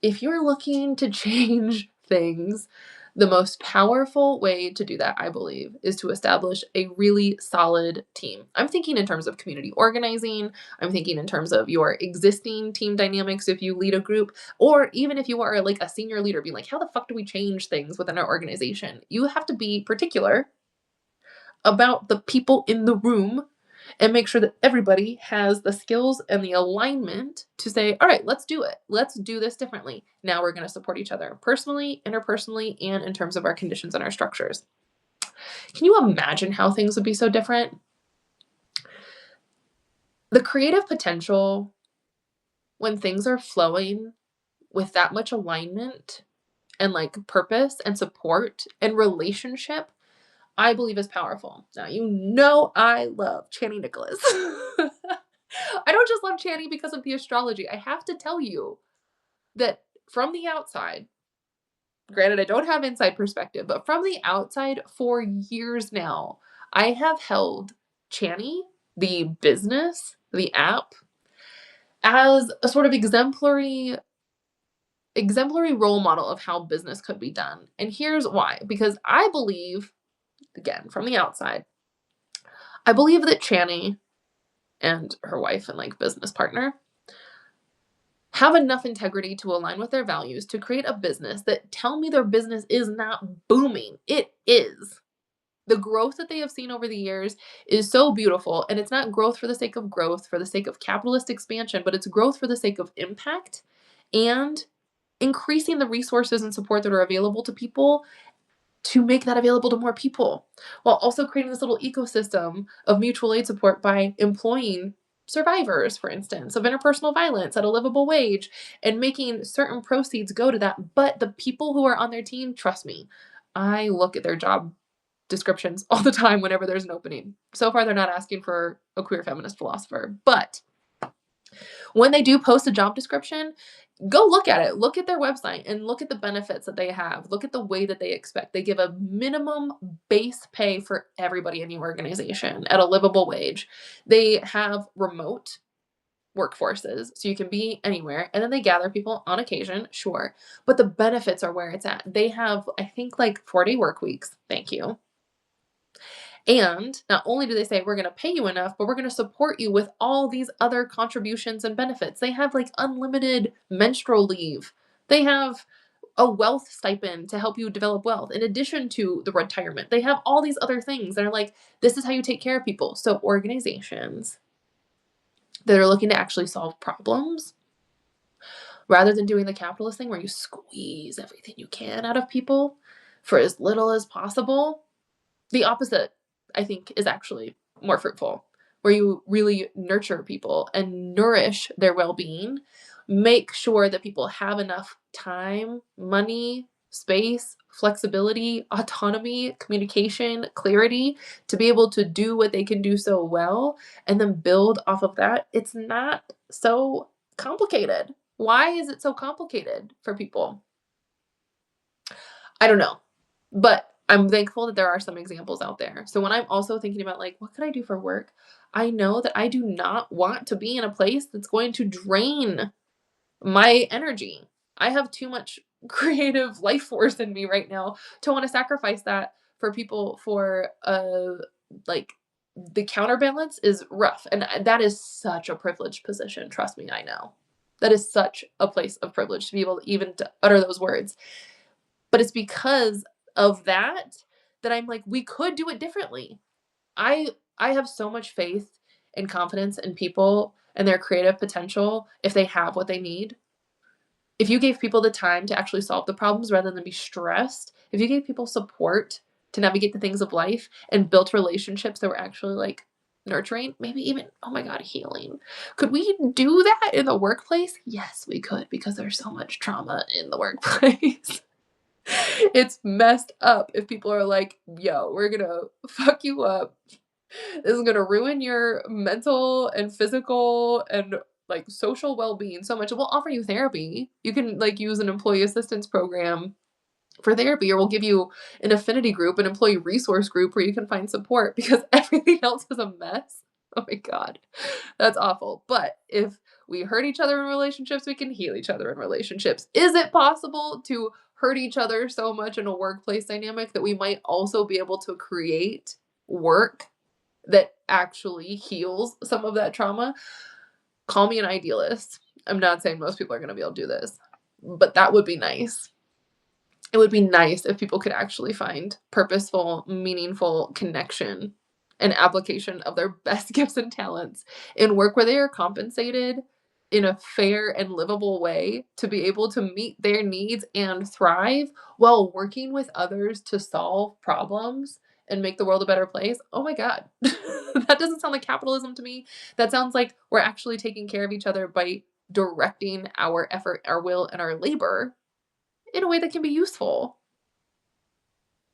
If you're looking to change things, the most powerful way to do that, I believe, is to establish a really solid team. I'm thinking in terms of community organizing. I'm thinking in terms of your existing team dynamics if you lead a group, or even if you are like a senior leader, being like, how the fuck do we change things within our organization? You have to be particular about the people in the room and make sure that everybody has the skills and the alignment to say, all right, let's do it. Let's do this differently. Now we're going to support each other personally, interpersonally, and in terms of our conditions and our structures. Can you imagine how things would be so different? The creative potential when things are flowing with that much alignment and like purpose and support and relationship, I believe is powerful. Now, you know I love Channing Nicholas. I don't just love Channing because of the astrology. I have to tell you that from the outside, granted I don't have inside perspective, but from the outside for years now, I have held Channing the business, the app, as a sort of exemplary role model of how business could be done. And here's why. Because I believe, again, from the outside, I believe that Channy and her wife and like business partner have enough integrity to align with their values to create a business that tell me their business is not booming. It is. The growth that they have seen over the years is so beautiful, and it's not growth for the sake of growth, for the sake of capitalist expansion, but it's growth for the sake of impact and increasing the resources and support that are available to people to make that available to more people, while also creating this little ecosystem of mutual aid support by employing survivors, for instance, of interpersonal violence at a livable wage and making certain proceeds go to that. But the people who are on their team, trust me, I look at their job descriptions all the time whenever there's an opening. So far, they're not asking for a queer feminist philosopher, but when they do post a job description, go look at it. Look at their website and look at the benefits that they have. Look at the way that they expect. They give a minimum base pay for everybody in the organization at a livable wage. They have remote workforces, so you can be anywhere. And then they gather people on occasion, sure. But the benefits are where it's at. They have, I think, like 4-day work weeks. Thank you. And not only do they say, we're going to pay you enough, but we're going to support you with all these other contributions and benefits. They have like unlimited menstrual leave. They have a wealth stipend to help you develop wealth in addition to the retirement. They have all these other things that are like, this is how you take care of people. So organizations that are looking to actually solve problems rather than doing the capitalist thing where you squeeze everything you can out of people for as little as possible, the opposite, I think, is actually more fruitful, where you really nurture people and nourish their well-being, make sure that people have enough time, money, space, flexibility, autonomy, communication, clarity to be able to do what they can do so well, and then build off of that. It's not so complicated. Why is it so complicated for people? I don't know. But I'm thankful that there are some examples out there. So when I'm also thinking about like, what could I do for work? I know that I do not want to be in a place that's going to drain my energy. I have too much creative life force in me right now to want to sacrifice that for people for like the counterbalance is rough. And that is such a privileged position. Trust me, I know. That is such a place of privilege to be able to even to utter those words. But it's because of that that I'm like, we could do it differently. I have so much faith and confidence in people and their creative potential if they have what they need. If you gave people the time to actually solve the problems rather than be stressed, if you gave people support to navigate the things of life and built relationships that were actually like nurturing, maybe even, oh my God, healing. Could we do that in the workplace? Yes, we could, because there's so much trauma in the workplace. It's messed up if people are like, yo, we're gonna fuck you up. This is gonna ruin your mental and physical and like social well-being so much. We'll offer you therapy. You can like use an employee assistance program for therapy, or we'll give you an affinity group, an employee resource group where you can find support because everything else is a mess. Oh my God, that's awful. But if we hurt each other in relationships, we can heal each other in relationships. Is it possible to hurt each other so much in a workplace dynamic that we might also be able to create work that actually heals some of that trauma? Call me an idealist. I'm not saying most people are going to be able to do this, but that would be nice. It would be nice if people could actually find purposeful, meaningful connection and application of their best gifts and talents in work where they are compensated in a fair and livable way to be able to meet their needs and thrive while working with others to solve problems and make the world a better place. Oh my God. That doesn't sound like capitalism to me. That sounds like we're actually taking care of each other by directing our effort, our will, and our labor in a way that can be useful.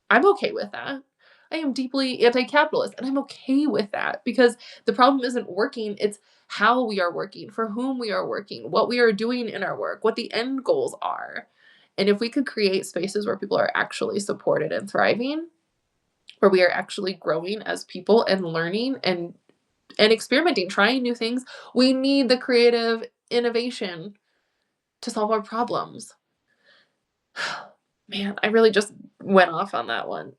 I'm okay with that. I am deeply anti-capitalist and I'm okay with that because the problem isn't working, it's how we are working, for whom we are working, what we are doing in our work, what the end goals are. And if we could create spaces where people are actually supported and thriving, where we are actually growing as people and learning and and experimenting, trying new things. We need the creative innovation to solve our problems. Man, I really just went off on that one.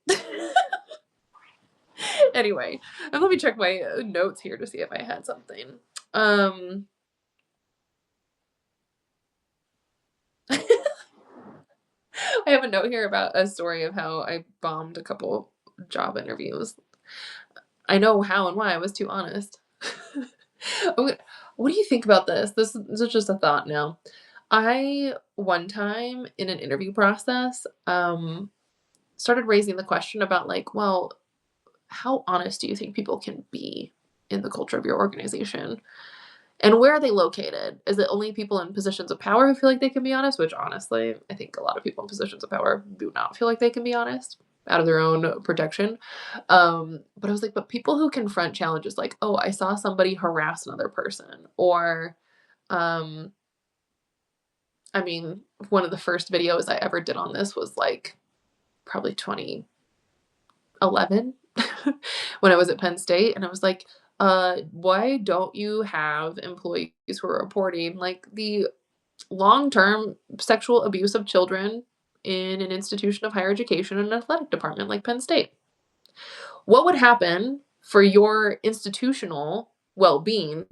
Anyway, let me check my notes here to see if I had something. Um, I have a note here about a story of how I bombed a couple job interviews. I know how and why, I was too honest. Okay, what do you think about this? This is just a thought now. I one time in an interview process, started raising the question about like, well, how honest do you think people can be in the culture of your organization? And where are they located? Is it only people in positions of power who feel like they can be honest? Which honestly, I think a lot of people in positions of power do not feel like they can be honest out of their own protection. But I was like, but people who confront challenges like, oh, I saw somebody harass another person, or um, I mean, one of the first videos I ever did on this was like probably 2011 when I was at Penn State, and I was like, why don't you have employees who are reporting like the long-term sexual abuse of children in an institution of higher education and an athletic department like Penn State? What would happen for your institutional well-being,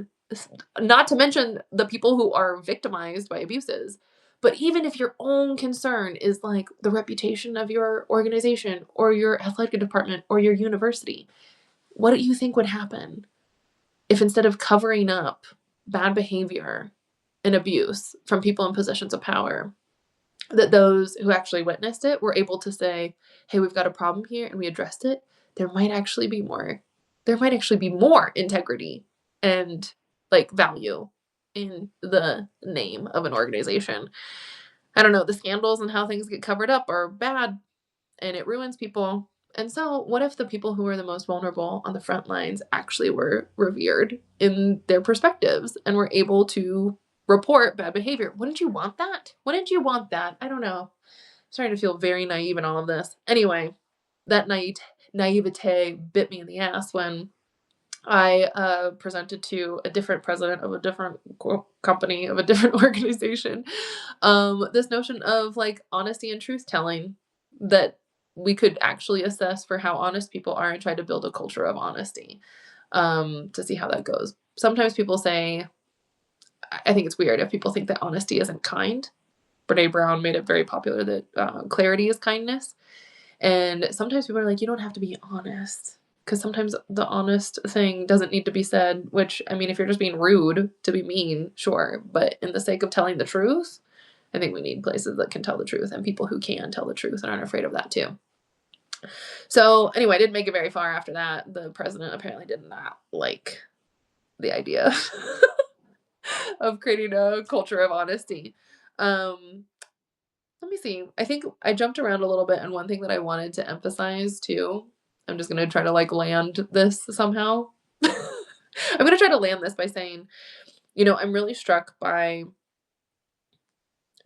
not to mention the people who are victimized by abuses, but even if your own concern is like the reputation of your organization or your athletic department or your university, what do you think would happen if instead of covering up bad behavior and abuse from people in positions of power, that those who actually witnessed it were able to say, hey, we've got a problem here and we addressed it? There might actually be more. There might actually be more integrity and like value in the name of an organization. I don't know, the scandals and how things get covered up are bad and it ruins people. And so, what if the people who are the most vulnerable on the front lines actually were revered in their perspectives and were able to report bad behavior? Wouldn't you want that? Wouldn't you want that? I don't know. I'm starting to feel very naive in all of this. Anyway, that naivete bit me in the ass when I presented to a different president of a different company, of a different organization, this notion of like honesty and truth telling, that we could actually assess for how honest people are and try to build a culture of honesty, to see how that goes. Sometimes people say, I think it's weird if people think that honesty isn't kind. Brene Brown made it very popular that clarity is kindness. And sometimes people are like, you don't have to be honest. Because sometimes the honest thing doesn't need to be said, which, I mean, if you're just being rude to be mean, sure. But in the sake of telling the truth, I think we need places that can tell the truth and people who can tell the truth and aren't afraid of that too. So anyway, I didn't make it very far after that. The president apparently did not like the idea of creating a culture of honesty. Um, Let me see. I think I jumped around a little bit, and one thing that I wanted to emphasize too, I'm just gonna try to like land this somehow. I'm gonna try to land this by saying, I'm really struck by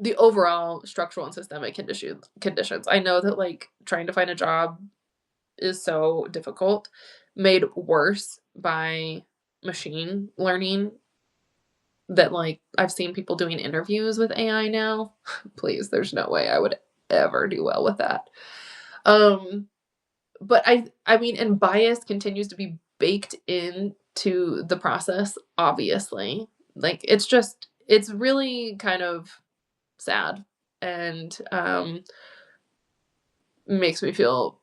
the overall structural and systemic conditions. I know that like trying to find a job is so difficult, made worse by machine learning, that like I've seen people doing interviews with AI now. Please, there's no way I would ever do well with that. Um, but I mean, and bias continues to be baked into the process, obviously. Like it's really kind of sad and makes me feel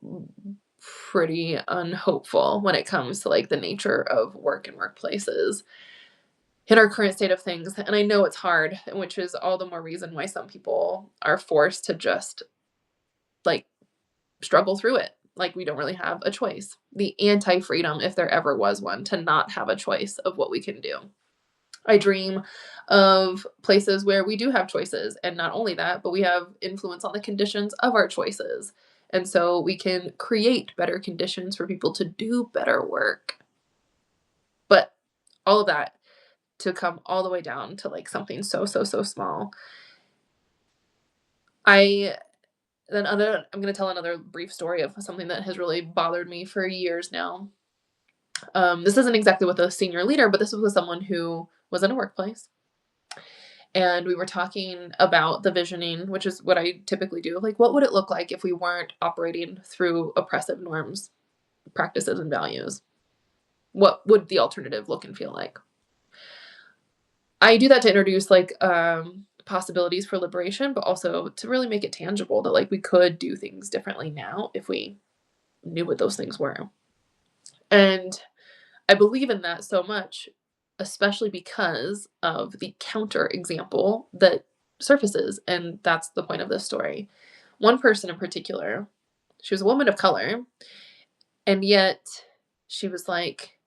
pretty unhopeful when it comes to like the nature of work and workplaces in our current state of things. And I know it's hard, which is all the more reason why some people are forced to just like struggle through it. Like we don't really have a choice. The anti freedom, if there ever was one, to not have a choice of what we can do. I dream of places where we do have choices. And not only that, but we have influence on the conditions of our choices. And so we can create better conditions for people to do better work. But all of that to come all the way down to like something so small. I'm going to tell another brief story of something that has really bothered me for years now. This isn't exactly with a senior leader, but this was with someone who was in a workplace. And we were talking about the visioning, which is what I typically do. Like, what would it look like if we weren't operating through oppressive norms, practices, and values? What would the alternative look and feel like? I do that to introduce like possibilities for liberation, but also to really make it tangible that like we could do things differently now if we knew what those things were. And I believe in that so much, especially because of the counter example that surfaces. And that's the point of this story. One person in particular, she was a woman of color, and yet she was like,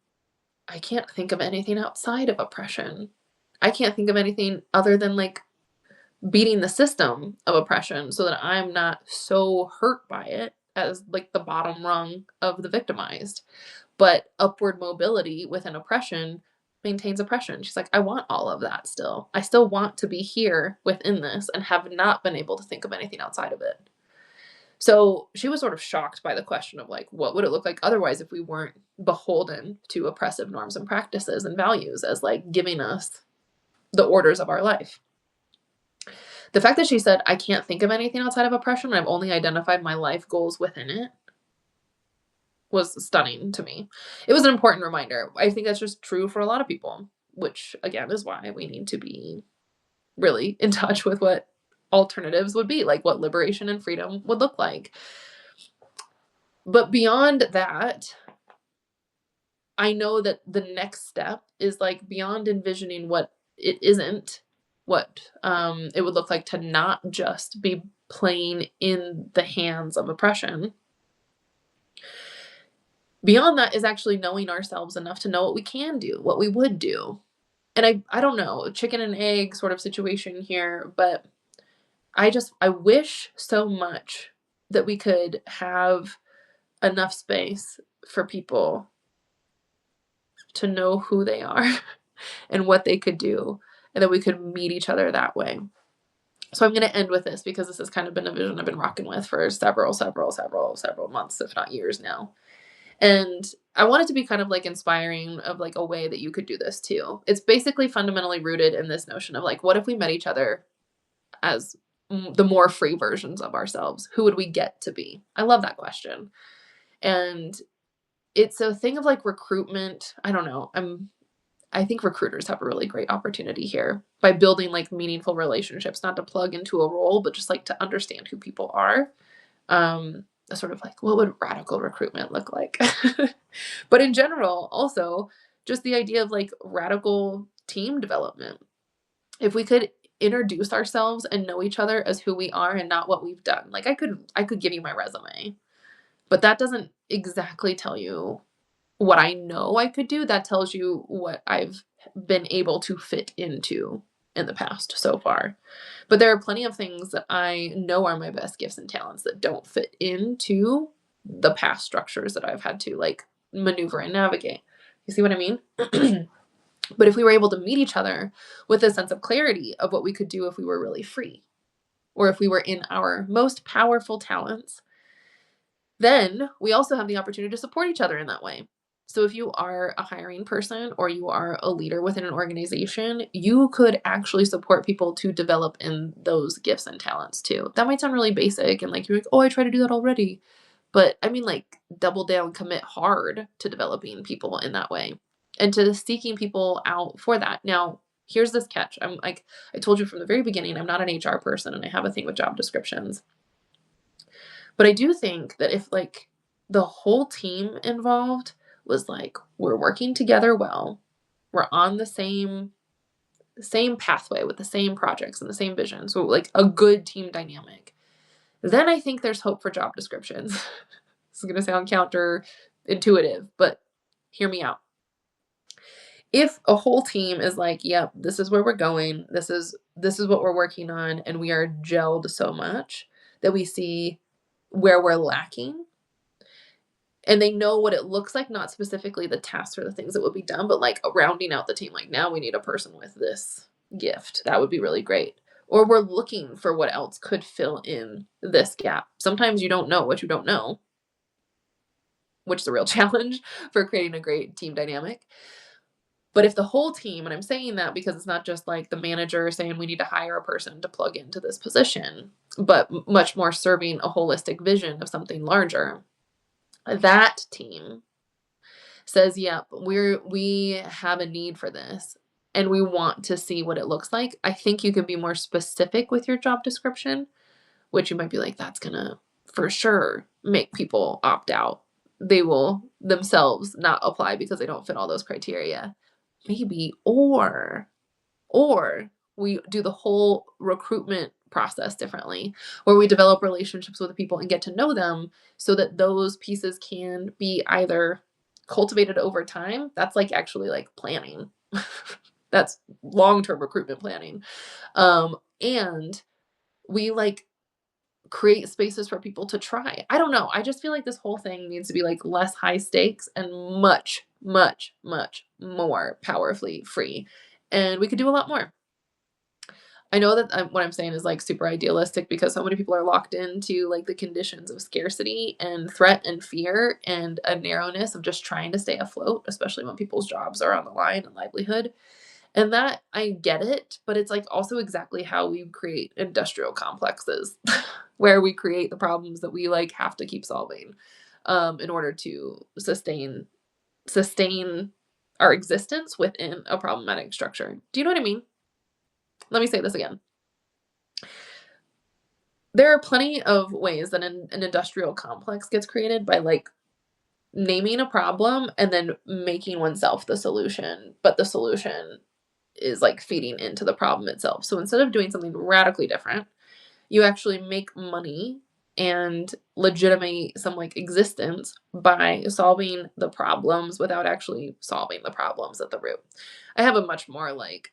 I can't think of anything outside of oppression. I can't think of anything other than like beating the system of oppression so that I'm not so hurt by it as like the bottom rung of the victimized. But upward mobility within oppression maintains oppression. She's like, I want all of that still. I still want to be here within this and have not been able to think of anything outside of it. So she was sort of shocked by the question of like, what would it look like otherwise if we weren't beholden to oppressive norms and practices and values as like giving us the orders of our life? The fact that she said, I can't think of anything outside of oppression, I've only identified my life goals within it, was stunning to me. It was an important reminder. I think that's just true for a lot of people, which again is why we need to be really in touch with what alternatives would be, like what liberation and freedom would look like. But beyond that, I know that the next step is like beyond envisioning what it isn't, what it would look like to not just be playing in the hands of oppression. Beyond that is actually knowing ourselves enough to know what we can do, what we would do. And I don't know, chicken and egg sort of situation here, but I wish so much that we could have enough space for people to know who they are and what they could do, and that we could meet each other that way. So I'm going to end with this because this has kind of been a vision I've been rocking with for several months, if not years now. And I want it to be kind of like inspiring of like a way that you could do this too. It's basically fundamentally rooted in this notion of like, what if we met each other as the more free versions of ourselves? Who would we get to be? I love that question. And it's a thing of like recruitment. I don't know. I think recruiters have a really great opportunity here by building like meaningful relationships, not to plug into a role, but just like to understand who people are. Sort of like, what would radical recruitment look like? But in general, also just the idea of like radical team development. If we could introduce ourselves and know each other as who we are and not what we've done. Like I could give you my resume, but that doesn't exactly tell you what I know I could do. That tells you what I've been able to fit into in the past so far. But there are plenty of things that I know are my best gifts and talents that don't fit into the past structures that I've had to like maneuver and navigate. You see what I mean? But if we were able to meet each other with a sense of clarity of what we could do if we were really free, or if we were in our most powerful talents, then we also have the opportunity to support each other in that way. So if you are a hiring person or you are a leader within an organization, you could actually support people to develop in those gifts and talents too. That might sound really basic and like you're like, oh, I try to do that already. But I mean, like, double down, commit hard to developing people in that way and to seeking people out for that. Now, here's this catch. I'm like, I told you from the very beginning, I'm not an HR person and I have a thing with job descriptions. But I do think that if like the whole team involved was like, we're working together well, we're on the same pathway with the same projects and the same vision, so like a good team dynamic, then I think there's hope for job descriptions. This is going to sound counterintuitive, but hear me out. If a whole team is like, yep, this is where we're going, this is what we're working on, and we are gelled so much that we see where we're lacking, and they know what it looks like, not specifically the tasks or the things that would be done, but like rounding out the team, like now we need a person with this gift. That would be really great. Or we're looking for what else could fill in this gap. Sometimes you don't know what you don't know. which is a real challenge for creating a great team dynamic. But if the whole team, and I'm saying that because it's not just like the manager saying we need to hire a person to plug into this position, but much more serving a holistic vision of something larger, that team says, yep, we have a need for this and we want to see what it looks like. I think you can be more specific with your job description, which you might be like, that's gonna for sure make people opt out. They will themselves not apply because they don't fit all those criteria. Maybe, or we do the whole recruitment process differently, where we develop relationships with the people and get to know them so that those pieces can be either cultivated over time. That's like actually like planning. That's long-term recruitment planning. And we like create spaces for people to try. I don't know. I just feel like this whole thing needs to be like less high stakes and much, much, much more powerfully free. And we could do a lot more. I know that what I'm saying is like super idealistic because so many people are locked into like the conditions of scarcity and threat and fear and a narrowness of just trying to stay afloat, especially when people's jobs are on the line and livelihood. And that I get it, but it's like also exactly how we create industrial complexes where we create the problems that we like have to keep solving in order to sustain our existence within a problematic structure. Do you know what I mean? Let me say this again. There are plenty of ways that an industrial complex gets created by like naming a problem and then making oneself the solution, but the solution is like feeding into the problem itself. So instead of doing something radically different, you actually make money and legitimate some like existence by solving the problems without actually solving the problems at the root. I have a much more like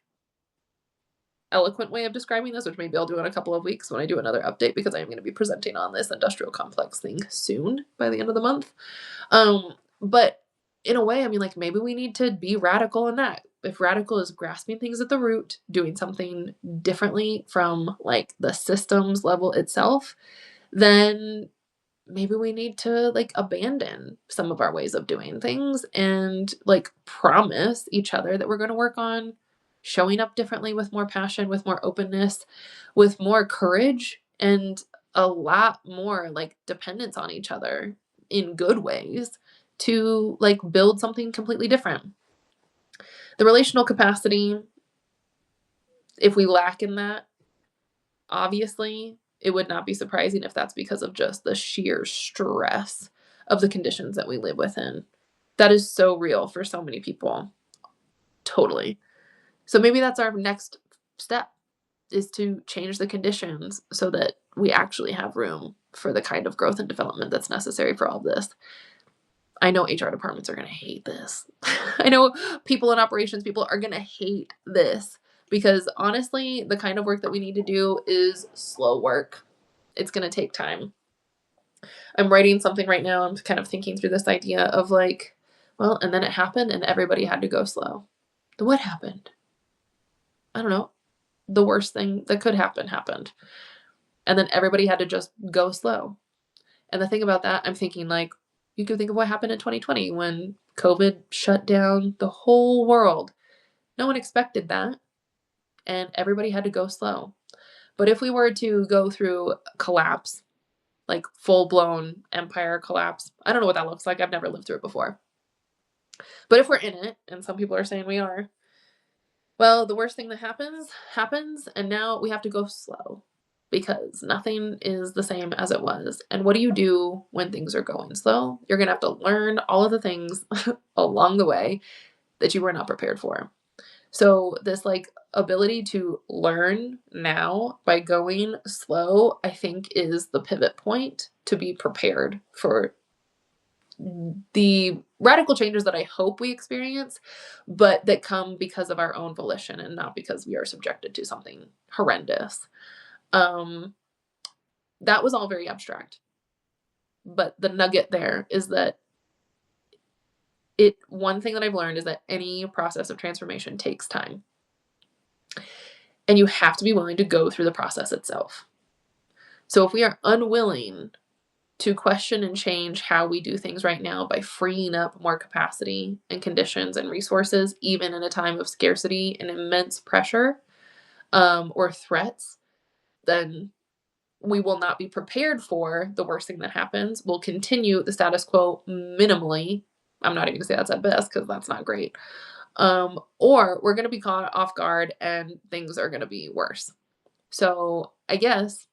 eloquent way of describing this, which maybe I'll do in a couple of weeks when I do another update because I am going to be presenting on this industrial complex thing soon by the end of the month. But in a way, I mean, like maybe we need to be radical in that. If radical is grasping things at the root, doing something differently from like the systems level itself, then maybe we need to like abandon some of our ways of doing things and like promise each other that we're going to work on showing up differently with more passion, with more openness, with more courage, and a lot more like dependence on each other in good ways to like build something completely different. The relational capacity, if we lack in that, obviously, it would not be surprising if that's because of just the sheer stress of the conditions that we live within. That is so real for so many people. Totally. So maybe that's our next step is to change the conditions so that we actually have room for the kind of growth and development that's necessary for all of this. I know HR departments are going to hate this. I know people in operations, people are going to hate this because honestly, the kind of work that we need to do is slow work. It's going to take time. I'm writing something right now. I'm kind of thinking through this idea of like, well, and then it happened and everybody had to go slow. What happened? I don't know. The worst thing that could happen happened. And then everybody had to just go slow. And the thing about that, I'm thinking like, you could think of what happened in 2020 when COVID shut down the whole world. No one expected that, and everybody had to go slow. But if we were to go through collapse, like full-blown empire collapse, I don't know what that looks like. I've never lived through it before. But if we're in it, and some people are saying we are, well, the worst thing that happens, and now we have to go slow because nothing is the same as it was. And what do you do when things are going slow? You're going to have to learn all of the things along the way that you were not prepared for. So this like ability to learn now by going slow, I think is the pivot point to be prepared for the radical changes that I hope we experience, but that come because of our own volition and not because we are subjected to something horrendous. That was all very abstract. But the nugget there is that one thing that I've learned is that any process of transformation takes time. And you have to be willing to go through the process itself. So if we are unwilling to question and change how we do things right now by freeing up more capacity and conditions and resources, even in a time of scarcity and immense pressure, or threats, then we will not be prepared for the worst thing that happens. We'll continue the status quo minimally. I'm not even gonna say that's at best because that's not great. Or we're gonna be caught off guard and things are gonna be worse. So I guess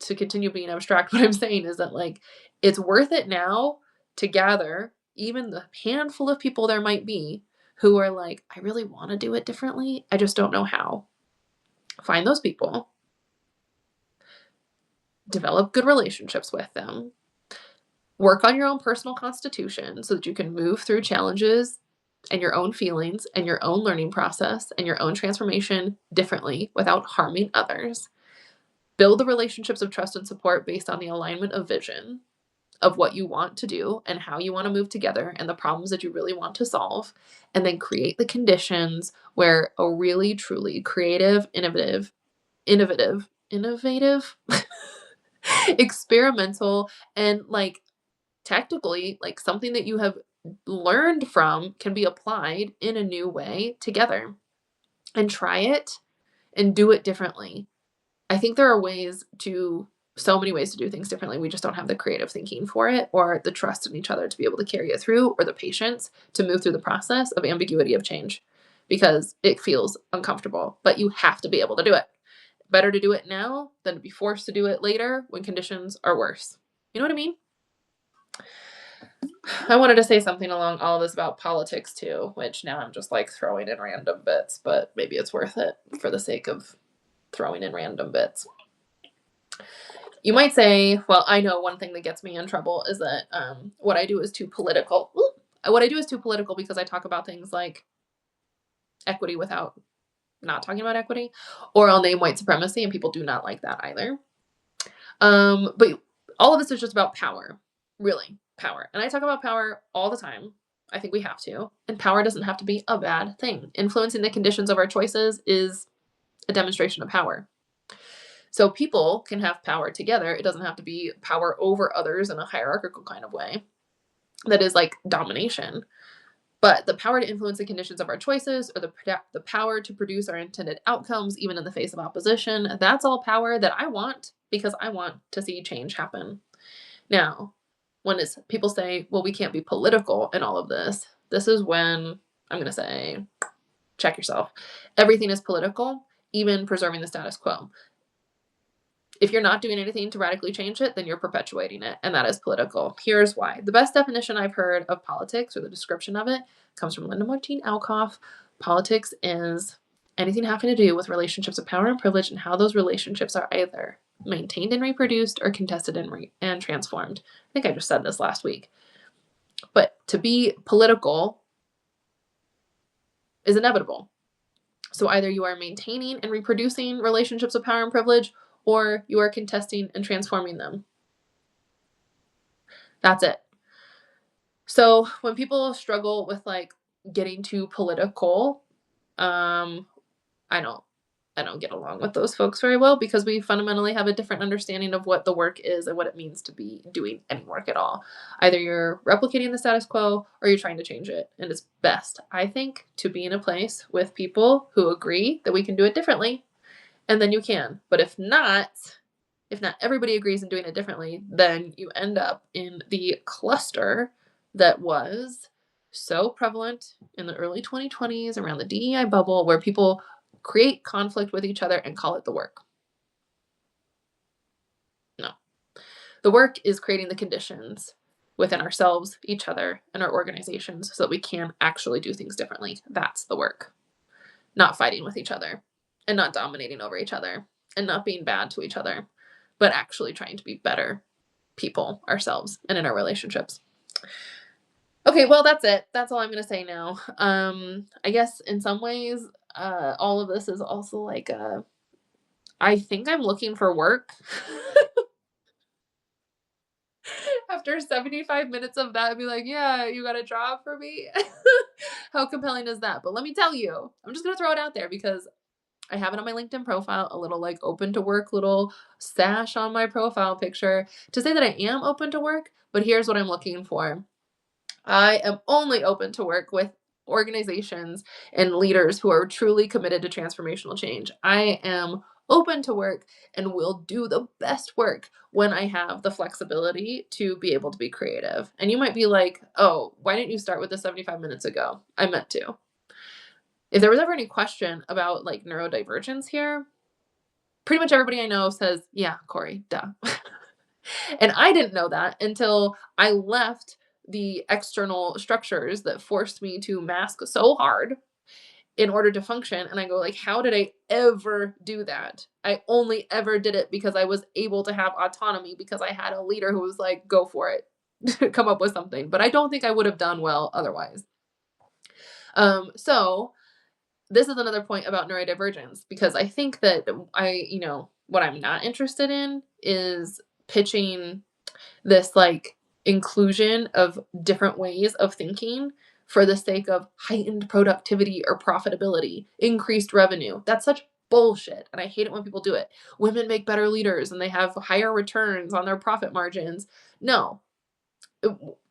to continue being abstract, what I'm saying is that like it's worth it now to gather even the handful of people there might be who are like, I really want to do it differently. I just don't know how. Find those people, develop good relationships with them, work on your own personal constitution so that you can move through challenges and your own feelings and your own learning process and your own transformation differently without harming others. Build the relationships of trust and support based on the alignment of vision of what you want to do and how you want to move together and the problems that you really want to solve. And then create the conditions where a really, truly creative, innovative, experimental, and like technically, like something that you have learned from can be applied in a new way together and try it and do it differently. I think there are so many ways to do things differently. We just don't have the creative thinking for it or the trust in each other to be able to carry it through or the patience to move through the process of ambiguity of change because it feels uncomfortable, but you have to be able to do it. Better to do it now than to be forced to do it later when conditions are worse. You know what I mean? I wanted to say something along all of this about politics too, which now I'm just like throwing in random bits, but maybe it's worth it for the sake of throwing in random bits. You might say, well, I know one thing that gets me in trouble is that what I do is too political. What I do is too political because I talk about things like equity without not talking about equity, or I'll name white supremacy, and people do not like that either. But all of this is just about power, really, power. And I talk about power all the time. I think we have to. And power doesn't have to be a bad thing. Influencing the conditions of our choices is a demonstration of power. So people can have power together. It doesn't have to be power over others in a hierarchical kind of way that is like domination. But the power to influence the conditions of our choices or the power to produce our intended outcomes, even in the face of opposition, that's all power that I want because I want to see change happen. Now, when people say, well, we can't be political in all of this, this is when I'm going to say, check yourself. Everything is political, even preserving the status quo. If you're not doing anything to radically change it, then you're perpetuating it, and that is political. Here's why. The best definition I've heard of politics, or the description of it, comes from Linda Martine Alcoff. Politics is anything having to do with relationships of power and privilege and how those relationships are either maintained and reproduced or contested and transformed. I think I just said this last week. But to be political is inevitable. So either you are maintaining and reproducing relationships of power and privilege, or you are contesting and transforming them. That's it. So when people struggle with like getting too political, I don't get along with those folks very well because we fundamentally have a different understanding of what the work is and what it means to be doing any work at all. Either you're replicating the status quo or you're trying to change it. And it's best, I think, to be in a place with people who agree that we can do it differently, and then you can. But if not everybody agrees in doing it differently, then you end up in the cluster that was so prevalent in the early 2020s around the DEI bubble, where people create conflict with each other and call it the work. No. The work is creating the conditions within ourselves, each other, and our organizations so that we can actually do things differently. That's the work. Not fighting with each other and not dominating over each other and not being bad to each other, but actually trying to be better people ourselves and in our relationships. Okay, well, that's it. That's all I'm going to say now. I guess in some ways, all of this is also like, I think I'm looking for work. After 75 minutes of that, I'd be like, yeah, you got a job for me? How compelling is that? But let me tell you, I'm just going to throw it out there because I have it on my LinkedIn profile, a little like open to work little sash on my profile picture to say that I am open to work, but here's what I'm looking for. I am only open to work with organizations and leaders who are truly committed to transformational change. I am open to work and will do the best work when I have the flexibility to be able to be creative. And you might be like, oh, why didn't you start with this 75 minutes ago? I meant to. If there was ever any question about like neurodivergence here, pretty much everybody I know says, yeah, Cori, duh. And I didn't know that until I left the external structures that forced me to mask so hard in order to function. And I go like, how did I ever do that? I only ever did it because I was able to have autonomy because I had a leader who was like, go for it, come up with something. But I don't think I would have done well otherwise. So this is another point about neurodivergence because I think that what I'm not interested in is pitching this like inclusion of different ways of thinking for the sake of heightened productivity or profitability, increased revenue. That's such bullshit. And I hate it when people do it. Women make better leaders and they have higher returns on their profit margins. No,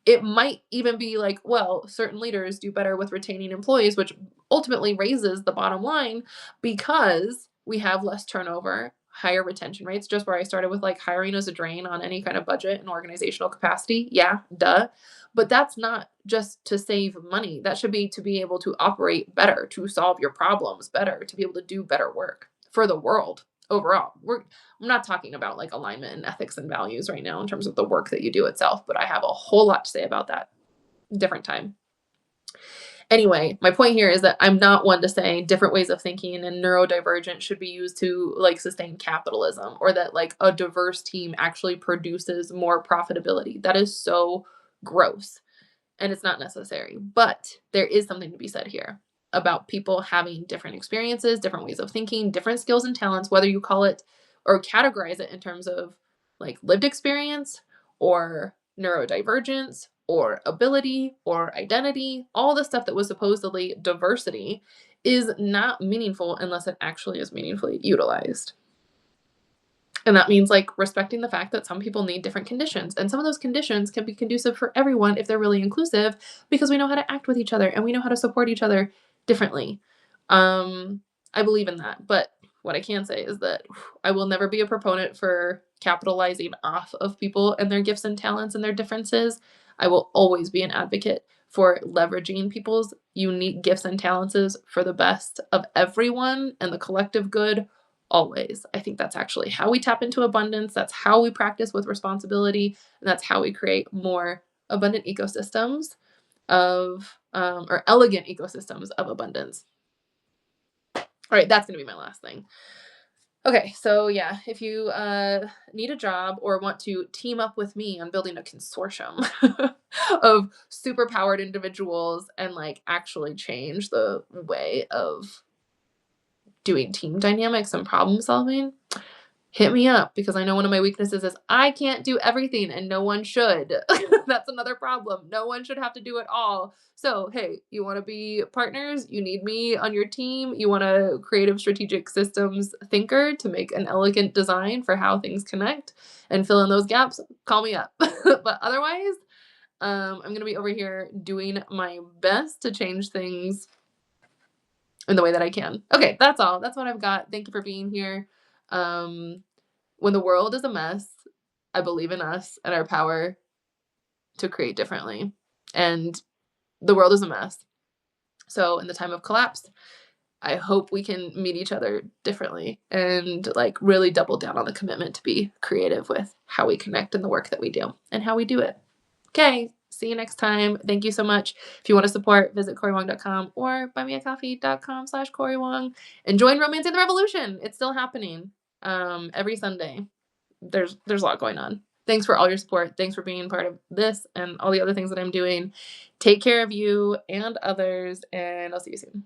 it might even be like, well, certain leaders do better with retaining employees, which ultimately raises the bottom line because we have less turnover, higher retention rates, just where I started with like hiring as a drain on any kind of budget and organizational capacity. Yeah, duh. But that's not just to save money. That should be to be able to operate better, to solve your problems better, to be able to do better work for the world overall. I'm not talking about like alignment and ethics and values right now in terms of the work that you do itself, but I have a whole lot to say about that. Different time. Anyway, my point here is that I'm not one to say different ways of thinking and neurodivergent should be used to like sustain capitalism or that like a diverse team actually produces more profitability. That is so gross and it's not necessary. But there is something to be said here about people having different experiences, different ways of thinking, different skills and talents, whether you call it or categorize it in terms of like lived experience or neurodivergence or ability or identity. All the stuff that was supposedly diversity is not meaningful unless it actually is meaningfully utilized. And that means like respecting the fact that some people need different conditions. And some of those conditions can be conducive for everyone if they're really inclusive because we know how to act with each other and we know how to support each other differently. I believe in that. But what I can say is that I will never be a proponent for capitalizing off of people and their gifts and talents and their differences. I will always be an advocate for leveraging people's unique gifts and talents for the best of everyone and the collective good always. I think that's actually how we tap into abundance. That's how we practice with responsibility. And that's how we create more abundant ecosystems or elegant ecosystems of abundance. All right, that's going to be my last thing. Okay, so yeah, if you need a job or want to team up with me on building a consortium of superpowered individuals and like actually change the way of doing team dynamics and problem solving, hit me up because I know one of my weaknesses is I can't do everything and no one should. That's another problem. No one should have to do it all. So, hey, you want to be partners? You need me on your team. You want a creative strategic systems thinker to make an elegant design for how things connect and fill in those gaps? Call me up. But otherwise, I'm going to be over here doing my best to change things in the way that I can. Okay, that's all. That's what I've got. Thank you for being here. When the world is a mess, I believe in us and our power to create differently. And the world is a mess. So in the time of collapse, I hope we can meet each other differently and like really double down on the commitment to be creative with how we connect in the work that we do and how we do it. Okay, see you next time. Thank you so much. If you want to support, visit CoriWong.com or buymeacoffee.com/Cori Wong and join Romancing the Revolution. It's still happening every Sunday. There's a lot going on. Thanks for all your support. Thanks for being part of this and all the other things that I'm doing. Take care of you and others, and I'll see you soon.